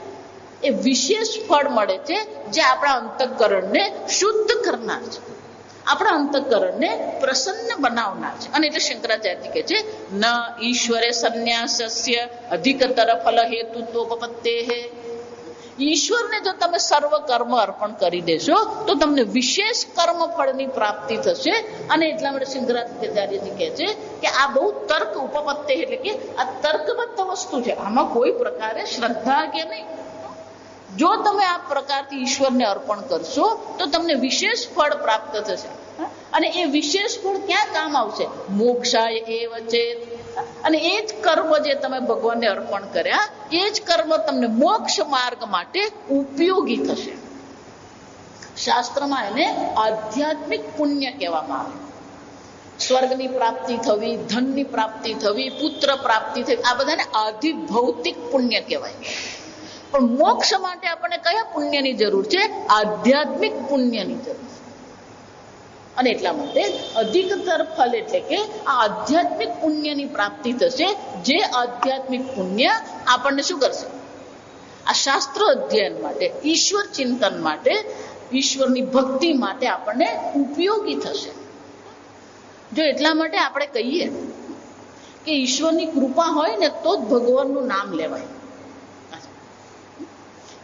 A: એ વિશેષ ફળ મળે છે જે આપણા અંતઃકરણને શુદ્ધ કરનાર છે, આપણા અંતઃકરણને પ્રસન્ન બનાવનાર છે. અને એટલે શંકરાચાર્યજી કહે છે ન ઈશ્વરે સંન્યાસસ્ય અધિકતર ફલ હેતુત્વોપપત્તેઃ. ઈશ્વરને જો તમે સર્વ કર્મ અર્પણ કરી દેશો તો તમને વિશેષ કર્મ ફળની પ્રાપ્તિ થશે. અને એટલા માટે શંકરાચાર્યજી કહે છે કે આ બહુ તર્ક ઉપપત્તિ એટલે કે આ તર્કબદ્ધ વસ્તુ છે, આમાં કોઈ પ્રકારે શ્રદ્ધા કે નહીં. જો તમે આ પ્રકારથી ઈશ્વરને અર્પણ કરશો તો તમને વિશેષ ફળ પ્રાપ્ત થશે. અને એ વિશેષ ફળ ક્યાં કામ આવશે? મોક્ષાય એવ ચેત. અને એ જ કર્મ જે તમે ભગવાનને અર્પણ કર્યા એ જ કર્મ તમને મોક્ષ માર્ગ માટે ઉપયોગી થશે. શાસ્ત્રમાં એને આધ્યાત્મિક પુણ્ય કહેવામાં આવે. સ્વર્ગની પ્રાપ્તિ થવી, ધનની પ્રાપ્તિ થવી, પુત્ર પ્રાપ્તિ થવી, આ બધાને આધિભૌતિક પુણ્ય કહેવાય. પણ મોક્ષ માટે આપણને કયા પુણ્યની જરૂર છે? આધ્યાત્મિક પુણ્યની જરૂર છે. અને એટલા માટે અધિકતર ફલ એટલે કે આ આધ્યાત્મિક પુણ્યની પ્રાપ્તિ થશે. જે આધ્યાત્મિક પુણ્ય આપણને શું કરશે? આ શાસ્ત્ર અધ્યયન માટે, ઈશ્વર ચિંતન માટે, ઈશ્વરની ભક્તિ માટે આપણને ઉપયોગી થશે. જો એટલા માટે આપણે કહીએ કે ઈશ્વરની કૃપા હોય ને તો જ ભગવાનનું નામ લેવાય.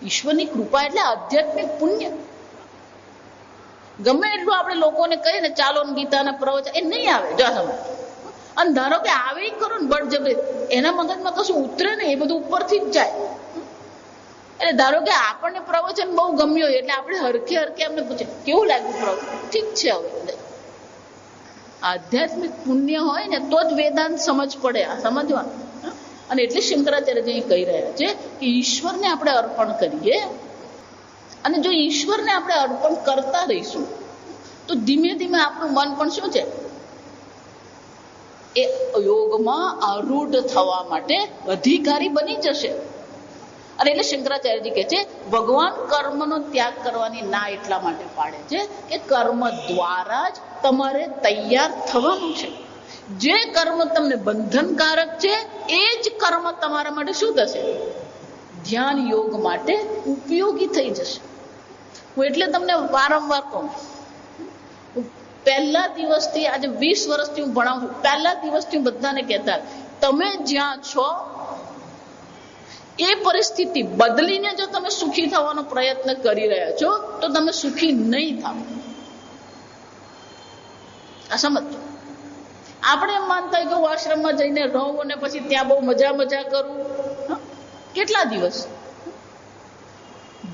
A: ઈશ્વરની કૃપા એટલે આધ્યાત્મિક પુણ્ય. ગમે એટલું આપણે લોકોને કહીએ ને ચાલો ને ગીતાના પ્રવચન, એ નહીં આવે. જો તમે અને ધારો કે આવે કરો ને બળજબરી, એના મગજમાં કશું ઉતરે ને, એ બધું ઉપરથી જ જાય. એટલે ધારો કે આપણને પ્રવચન બહુ ગમ્યું હોય એટલે આપણે હરખે હરખે એમને પૂછે કેવું લાગ્યું પ્રવચન, ઠીક છે. હવે આધ્યાત્મિક પુણ્ય હોય ને તો જ વેદાંત સમજ પડે, આ સમજવાનું. અને એટલે શંકરાચાર્યજી કહી રહ્યા છે કે ઈશ્વરને આપણે અર્પણ કરીએ, અને જો ઈશ્વરને આપણે અર્પણ કરતા રહીશું તો ધીમે ધીમે આપણું મન પણ શું છે, એ યોગમાં આરૂઢ થવા માટે અધિકારી બની જશે. અને એટલે શંકરાચાર્યજી કહે છે ભગવાન કર્મનો ત્યાગ કરવાની ના એટલા માટે પાડે છે કે કર્મ દ્વારા જ તમારે તૈયાર થવાનું છે. જે કર્મ તમને બંધનકારક છે એ જ કર્મ તમારા માટે શું થશે, ધ્યાન યોગ માટે ઉપયોગી થઈ જશે. હું એટલે તમને વારંવાર કહું, પહેલા દિવસથી, આજે 20 વર્ષથી હું ભણાવું છું, પહેલા દિવસથી હું બધાને કહેતા, તમે જ્યાં છો એ પરિસ્થિતિ બદલીને જો તમે સુખી થવાનો પ્રયત્ન કરી રહ્યા છો તો તમે સુખી નહીં થાવ. આ સમજો. આપણે એમ માનતા હોય કે હું આશ્રમમાં જઈને રહું અને પછી ત્યાં બહુ મજા કરું. કેટલા દિવસ?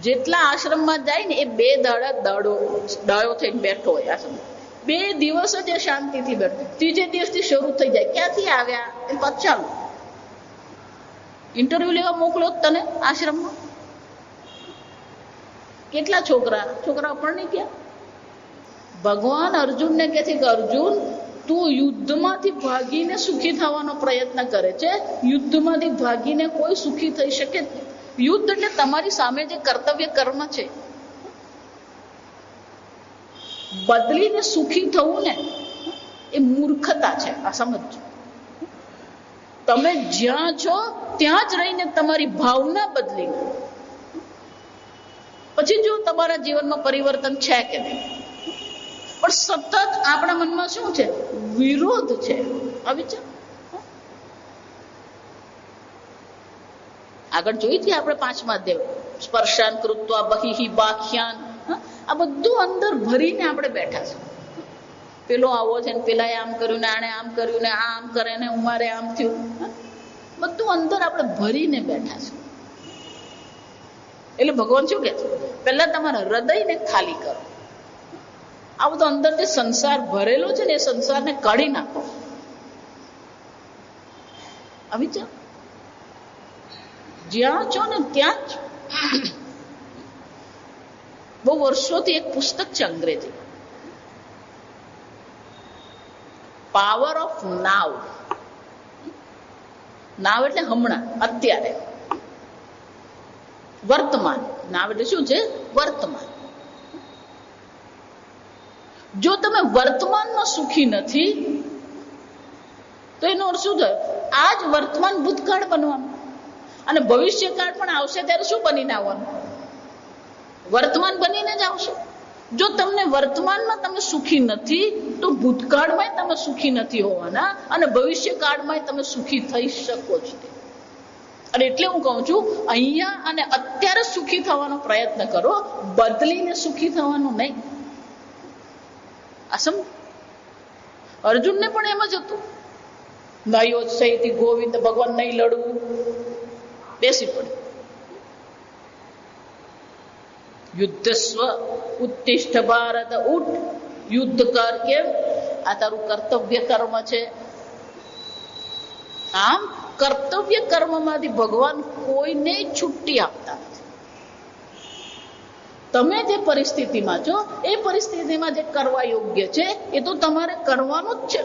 A: જેટલા આશ્રમમાં જાય ને એ 2 દાડો થઈને બેઠો હોય. આશ્રમ 2 દિવસ જ એ શાંતિથી બેઠો, ત્રીજે દિવસથી શરૂ થઈ જાય, ક્યાંથી આવ્યા એ પાછું ચાલુ. ઇન્ટરવ્યુ લેવા મોકલો તને આશ્રમમાં, કેટલા છોકરા પણ નહીં ગયા. ભગવાન અર્જુનને કહે છે કે અર્જુન, તું યુદ્ધમાંથી ભાગીને સુખી થવાનો પ્રયત્ન કરે છે. યુદ્ધમાંથી ભાગીને કોઈ સુખી થઈ શકે નહીં. યુદ્ધ એટલે તમારી સામે જે કર્તવ્ય કર્મ છે, બદલીને સુખી થવું ને એ મૂર્ખતા છે. આ સમજો. તમે જ્યાં છો ત્યાં જ રહીને તમારી ભાવના બદલીને પછી જો તમારા જીવનમાં પરિવર્તન છે કે નહીં. પણ સતત આપણા મનમાં શું છે, વિરોધ છે. વિચાર આગળ જોઈ હતી આપણે 5મા અધ્યાય, સ્પર્શાન કૃત્વા બહિઃ બાહ્યાન. આ બધું અંદર ભરીને આપણે બેઠા છે. પેલો આવો છે ને પેલા આમ કર્યું ને આને આમ કર્યું ને આમ કરે ને ઉમારે આમ થયું, બધું અંદર આપણે ભરીને બેઠા છે. એટલે ભગવાન શું કે છે, પહેલા તમારા હૃદયને ખાલી કરો. આ બધો અંદર જે સંસાર ભરેલો છે ને એ સંસારને કાઢી નાખો. વિચાર, જ્યાં છો ને ત્યાં જ. બહુ વર્ષોથી એક પુસ્તક છે અંગ્રેજી, પાવર ઓફ નાવ. નાવ એટલે હમણાં, અત્યારે, વર્તમાન. નાવ એટલે શું છે, વર્તમાન. જો તમે વર્તમાનમાં સુખી નથી તો એનો અર્થ શું થયો, આ જ વર્તમાન ભૂતકાળ બનવાનું, અને ભવિષ્યકાળ પણ આવશે ત્યારે શું બનીને આવવાનું, વર્તમાન બનીને જ આવશે. જો તમને વર્તમાનમાં તમે સુખી નથી તો ભૂતકાળમાં તમે સુખી નથી હોવાના, અને ભવિષ્યકાળમાં તમે સુખી થઈ શકો છો. અને એટલે હું કહું છું, અહીંયા અને અત્યારે સુખી થવાનો પ્રયત્ન કરો, બદલીને સુખી થવાનું નહીં. આ સમજ. અર્જુનને પણ એમ જ હતું, નયોત્સયથી ગોવિંદ, ભગવાન નહીં લડવું, બેસી પડે. યુદ્ધસ્વ ઉત્તિષ્ઠ ભારત, ઉઠ, યુદ્ધ કર. કેમ? આ તારું કર્તવ્ય કર્મ છે. આમ કર્તવ્ય કર્મમાંથી ભગવાન કોઈને છુટ્ટી આપતા નથી. તમે જે પરિસ્થિતિમાં છો એ પરિસ્થિતિમાં જે કરવા યોગ્ય છે એ તો તમારે કરવાનું જ છે.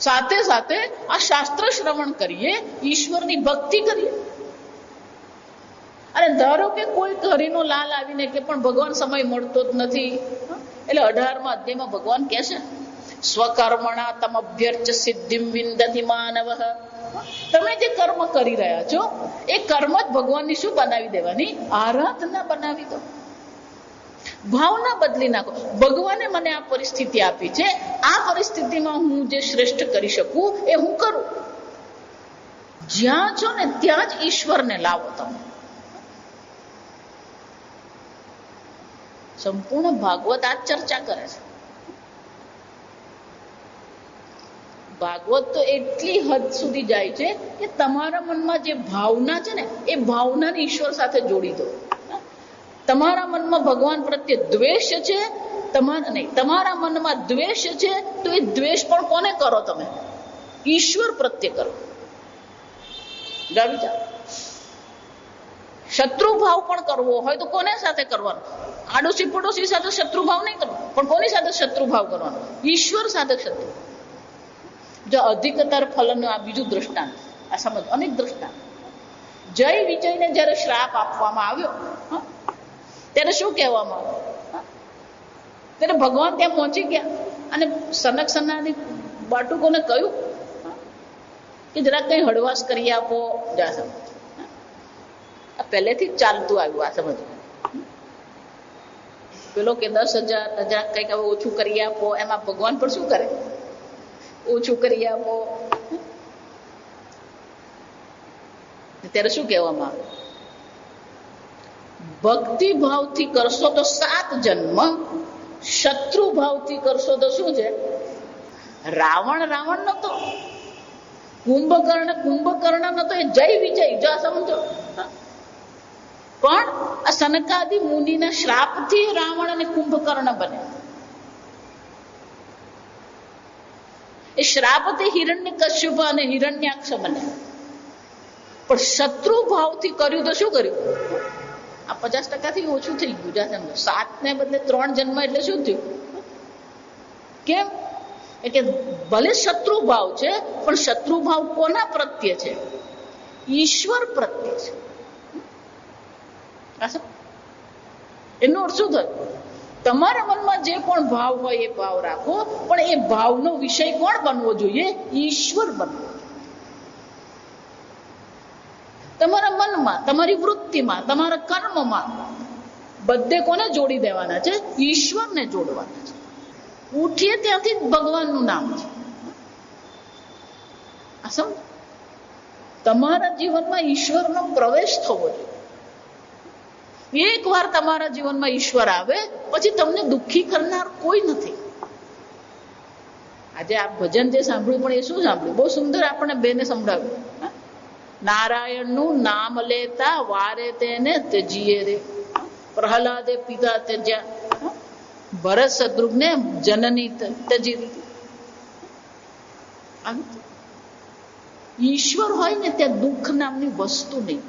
A: સાથે સાથે આ શાસ્ત્ર શ્રવણ કરીએ, ઈશ્વરની ભક્તિ કરીએ. અને ધારો કે કોઈ હરિનો લાલ આવીને કે પણ ભગવાન સમય મળતો જ નથી, એટલે 18મા અધ્યાયમાં ભગવાન કહે છે, સ્વકર્મણા તમભ્યર્ચ સિદ્ધિમ વિંદતિ માનવઃ. તમે જે કર્મ કરી રહ્યા છો એ કર્મ જ ભગવાનની શું બનાવી દેવાની, આરાધના બનાવી દો. ભાવના બદલી નાખો. ભગવાને મને આ પરિસ્થિતિ આપી છે, આ પરિસ્થિતિમાં હું જે શ્રેષ્ઠ કરી શકું એ હું કરું. જ્યાં છો ને ત્યાં જ ઈશ્વરને લાવો. તમે સંપૂર્ણ ભાગવત આ ચર્ચા કરે છે. ભાગવત તો એટલી હદ સુધી જાય છે કે તમારા મનમાં જે ભાવના છે ને એ ભાવનાને ઈશ્વર સાથે જોડી દો. તમારા મનમાં ભગવાન પ્રત્યે દ્વેષ છે, તમારા મનમાં દ્વેષ છે તો એ દ્વેષ પણ કોને કરો? તમે ઈશ્વર પ્રત્યે કરો. શત્રુ ભાવ પણ કરવો હોય તો કોને સાથે કરવાનો? આડોશી પડોશી સાથે શત્રુ ભાવ નહીં કરવાનો, પણ કોની સાથે શત્રુ ભાવ કરવાનો? ઈશ્વર સાથે શત્રુ. જો અધિકતર ફલન આ બીજું દ્રષ્ટાંત, આ સમજ અનેક દ્રષ્ટાંત. જય વિજયને જયારે શ્રાપ આપવામાં આવ્યો ત્યારે શું કહેવામાં આવ્યું? ત્યારે ભગવાન ત્યાં પહોંચી ગયા અને સનક સનાદી બાટુકોને કહ્યું કે જરાક કઈ હળવાશ કરી આપો. આ પહેલેથી જ ચાલતું આવ્યું આ સમજ. પેલો કે 10,000 જરાક કઈક હવે ઓછું કરી આપો, એમાં ભગવાન પણ શું કરે? ઓછું કરી આપો. ત્યારે શું કહેવામાં આવે? ભક્તિ ભાવથી કરશો તો 7 જન્મ, શત્રુ ભાવથી કરશો તો શું છે? રાવણ નતો, કુંભકર્ણ નતો, એ જય વિજય. જો આ સમજો. પણ આ સનકાદિ મુનિના શ્રાપથી રાવણ અને કુંભકર્ણ બને. એ શ્રાપથી હિરણ્યકશ્યપ અને હિરણ્યાક્ષ બને. પણ શત્રુ ભાવથી કર્યું તો શું કર્યું? આ 50% થી ઓછું થઈ ગયું. 7 ને બદલે 3 જન્મ એટલે શું થયું? કેમ? એટલે ભલે શત્રુ ભાવ છે પણ શત્રુ ભાવ કોના પ્રત્યે છે? ઈશ્વર પ્રત્યે છે. એનો અર્થ શું થયો? તમારા મનમાં જે પણ ભાવ હોય એ ભાવ રાખો, પણ એ ભાવનો વિષય કોણ બનવો જોઈએ? ઈશ્વર બનવો. તમારા મનમાં, તમારી વૃત્તિમાં, તમારા કર્મમાં બધે કોને જોડી દેવાના છે? ઈશ્વરને જોડવાના છે. ઉઠીએ ત્યાંથી જ ભગવાનનું નામ છે. આ સમજ. તમારા જીવનમાં ઈશ્વરનો પ્રવેશ થવો જોઈએ. એકવાર તમારા જીવનમાં ઈશ્વર આવે પછી તમને દુઃખી કરનાર કોઈ નથી. આજે આ ભજન જે સાંભળ્યું પણ એ શું સાંભળ્યું? બહુ સુંદર આપણે બેને સંભળાવ્યું. નારાયણનું નામ લેતા વારે તેને ત્યજીએ રે, પ્રહલાદે પિતા ત્યજ્યા, ભરત શત્રુઘ્ને જનની ત્યજી દીધી. ઈશ્વર હોય ને ત્યાં દુઃખ નામની વસ્તુ નહીં.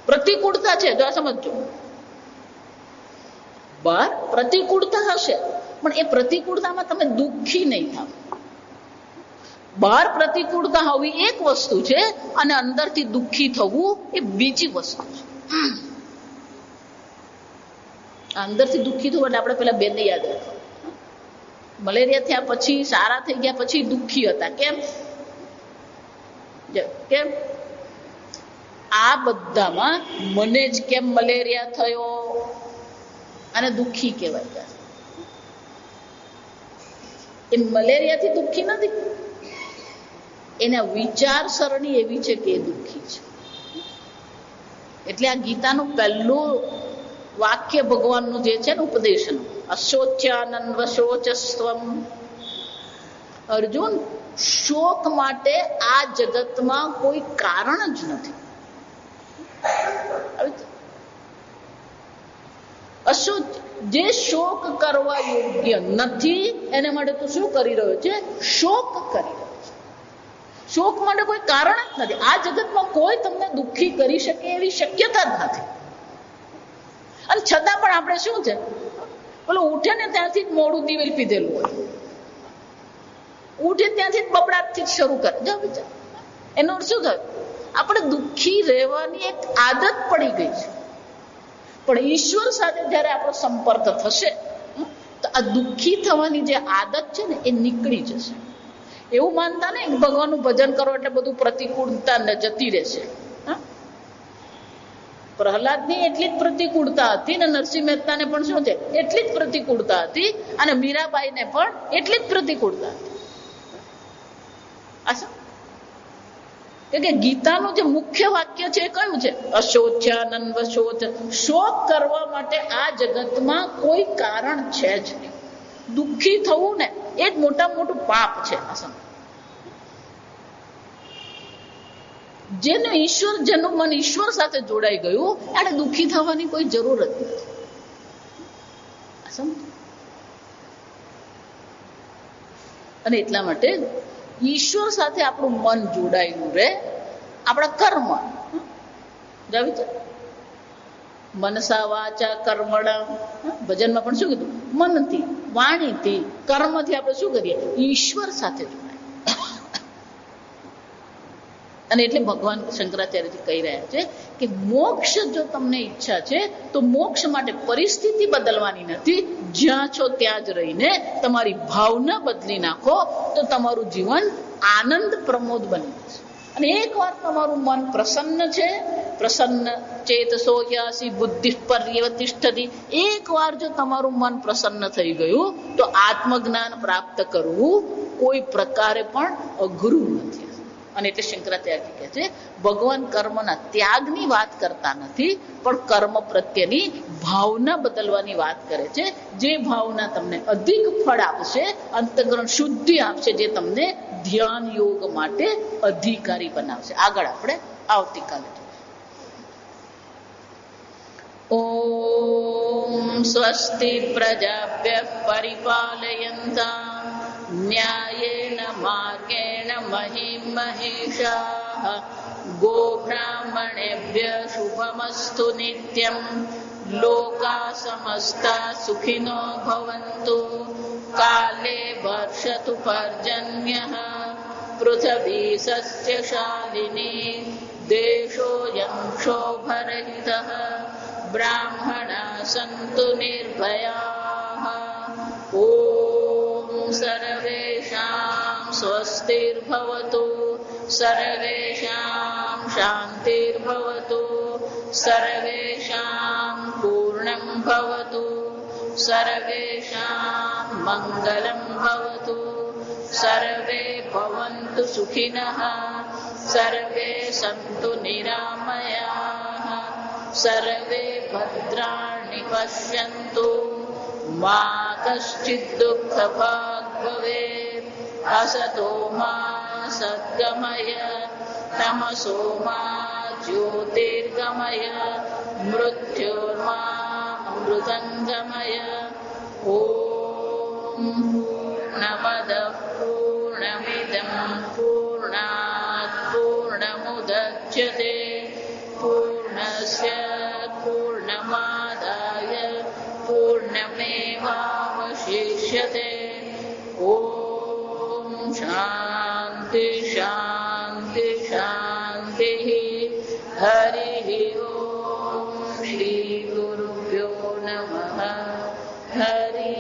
A: પ્રતિકૂળતા છે, જો આ સમજો. બહાર પ્રતિકૂળતા હશે પણ એ પ્રતિકૂળતામાં તમે દુઃખી નહીં થાવ. બહાર પ્રતિકૂળતા હોવી એક વસ્તુ છે અને અંદરથી દુઃખી થવું એ બીજી વસ્તુ છે. અંદરથી દુઃખી થવું એટલે આપણે પેલા બેને યાદ રાખો. મલેરિયા થયા પછી, સારા થઈ ગયા પછી દુઃખી હતા. કેમ? આ બધામાં મને જ કેમ મલેરિયા થયો અને દુઃખી કહેવાય. એ મલેરિયાથી દુઃખી નથી, એના વિચારસરણી એવી છે કે એ દુઃખી છે. એટલે આ ગીતાનું પહેલું વાક્ય ભગવાનનું જે છે ને ઉપદેશનું, અશોચ્યાનંદ વશોચસ્વમ. અર્જુન, શોક માટે આ જગતમાં કોઈ કારણ જ નથી. અશોચ, જે શોક કરવા યોગ્ય નથી એને માટે તું શું કરી રહ્યો છે? શોક કરી રહ્યો છે. શોક માટે કોઈ કારણ જ નથી. આ જગતમાં કોઈ તમને દુઃખી કરી શકે એવી શક્યતા જ નથી. અને છતાં પણ આપણે શું છે, પેલો ઉઠે ને ત્યાંથી જ મોડું દિવેલ પીધેલું હોય, ઉઠે ત્યાંથી જ બબડાટથી જ શરૂ કરે. જો વિચાર, એનો શું થયું? આપણે દુઃખી રહેવાની એક આદત પડી ગઈ છે. પણ ઈશ્વર સાથે જયારે આપણો સંપર્ક થશે તો આ દુઃખી થવાની જે આદત છે ને એ નીકળી જશે. એવું માનતા ને ભગવાનનું ભજન કરો એટલે બધું પ્રતિકૂળતા જતી રહેશે. પ્રહલાદની એટલી જ પ્રતિકૂળતા હતી ને નરસિંહ મહેતાને પણ શું છે? એટલી જ પ્રતિકૂળતા હતી. અને મીરાબાઈને પણ એટલી જ પ્રતિકૂળતા હતી. કે ગીતાનું જે મુખ્ય વાક્ય છે એ કયું છે? અશોચ્યાનંદ શોચ. શોક કરવા માટે આ જગતમાં કોઈ કારણ છે જ નહીં. દુઃખી થવું ને એ જ મોટામાં મોટું પાપ છે. જેનું ઈશ્વર, જેનું મન ઈશ્વર સાથે જોડાઈ ગયું, એને દુઃખી થવાની કોઈ જરૂર જ નથી. અને એટલા માટે ઈશ્વર સાથે આપણું મન જોડાયેલું રહે. આપણા કર્મ મનસા વાચા કર્મણા, ભજનમાં પણ શું કીધું? મનથી, વાણીથી, કર્મથી આપણે શું કરીએ? ઈશ્વર સાથે જોડાય. અને એટલે ભગવાન શંકરાચાર્યજી કહી રહ્યા છે કે મોક્ષ જો તમને ઈચ્છા છે તો મોક્ષ માટે પરિસ્થિતિ બદલવાની નથી. જ્યાં છો ત્યાં જ રહીને તમારી ભાવના બદલી નાખો તો તમારું જીવન આનંદ પ્રમોદ બની જશે. અને એકવાર તમારું મન પ્રસન્ન છે, પ્રસન્ન ચેતસો યાસી બુદ્ધિ પર્યવતિષ્ઠતિ, એકવાર જો તમારું મન પ્રસન્ન થઈ ગયું તો આત્મજ્ઞાન પ્રાપ્ત કરવું કોઈ પ્રકારે પણ અઘરું નથી. અને એટલે શંકરાચાર્ય કહે છે ભગવાન કર્મના ત્યાગની વાત કરતા નથી, પણ કર્મ પ્રત્યેની ભાવના બદલવાની વાત કરે છે. જે ભાવના તમને અધિક ફળ આપશે, અંતઃકરણ શુદ્ધિ આપશે, જે તમને ધ્યાન યોગ માટે અધિકારી બનાવશે. આગળ આપણે આવતીકાલે. ઓમ સ્વસ્તિ પ્રજાભ્યઃ પરિપાલયન્તાં ન્યાયેન માર્ગેણ મહિં મહિષાઃ ગોબ્રાહ્મણેભ્યઃ શુભમસ્તુ નિત્યં લોકા સમસ્તા સુખિનો ભવન્તુ કાલે વર્ષતુ પર્જન્યઃ પૃથ્વી સસ્યશાલિની દેશોऽયં ક્ષોભરહિતઃ બ્રાહ્મણા સन्तુ નિર્ભયાઃ. ઓમ સર્વેષાં સ્વસ્તિર્ભવતુ, સર્વેષાં શાંતિર્ભવતુ, સર્વેષાં પૂર્ણં ભવતુ, સર્વેષાં મંગલં ભવતુ, સર્વે ભવन्तુ સુખિનઃ, સર્વે સन्तુ નિરામયાઃ, સર્વે ભદ્રાણિ પશ્યन्तુ મા કશ્ચિદ દુઃખભાગ ભવેत्. અસતો મા સદ્ગમય, તમસો મા જ્યોતિર્ગમય, મૃત્યોર્મા અમૃતંગમય. ઓમ પૂર્ણમદઃ પૂર્ણમિદં પૂર્ણાત પૂર્ણમુદચ્યતે પૂર્ણસ્ય પૂર્ણમાદાય પૂર્ણમેવાવશિષ્યતે. ઓમ શાંતિ શાંતિ શાંતિ. હરિ ઓમ શ્રી ગુરુભ્યો નમઃ. હરિ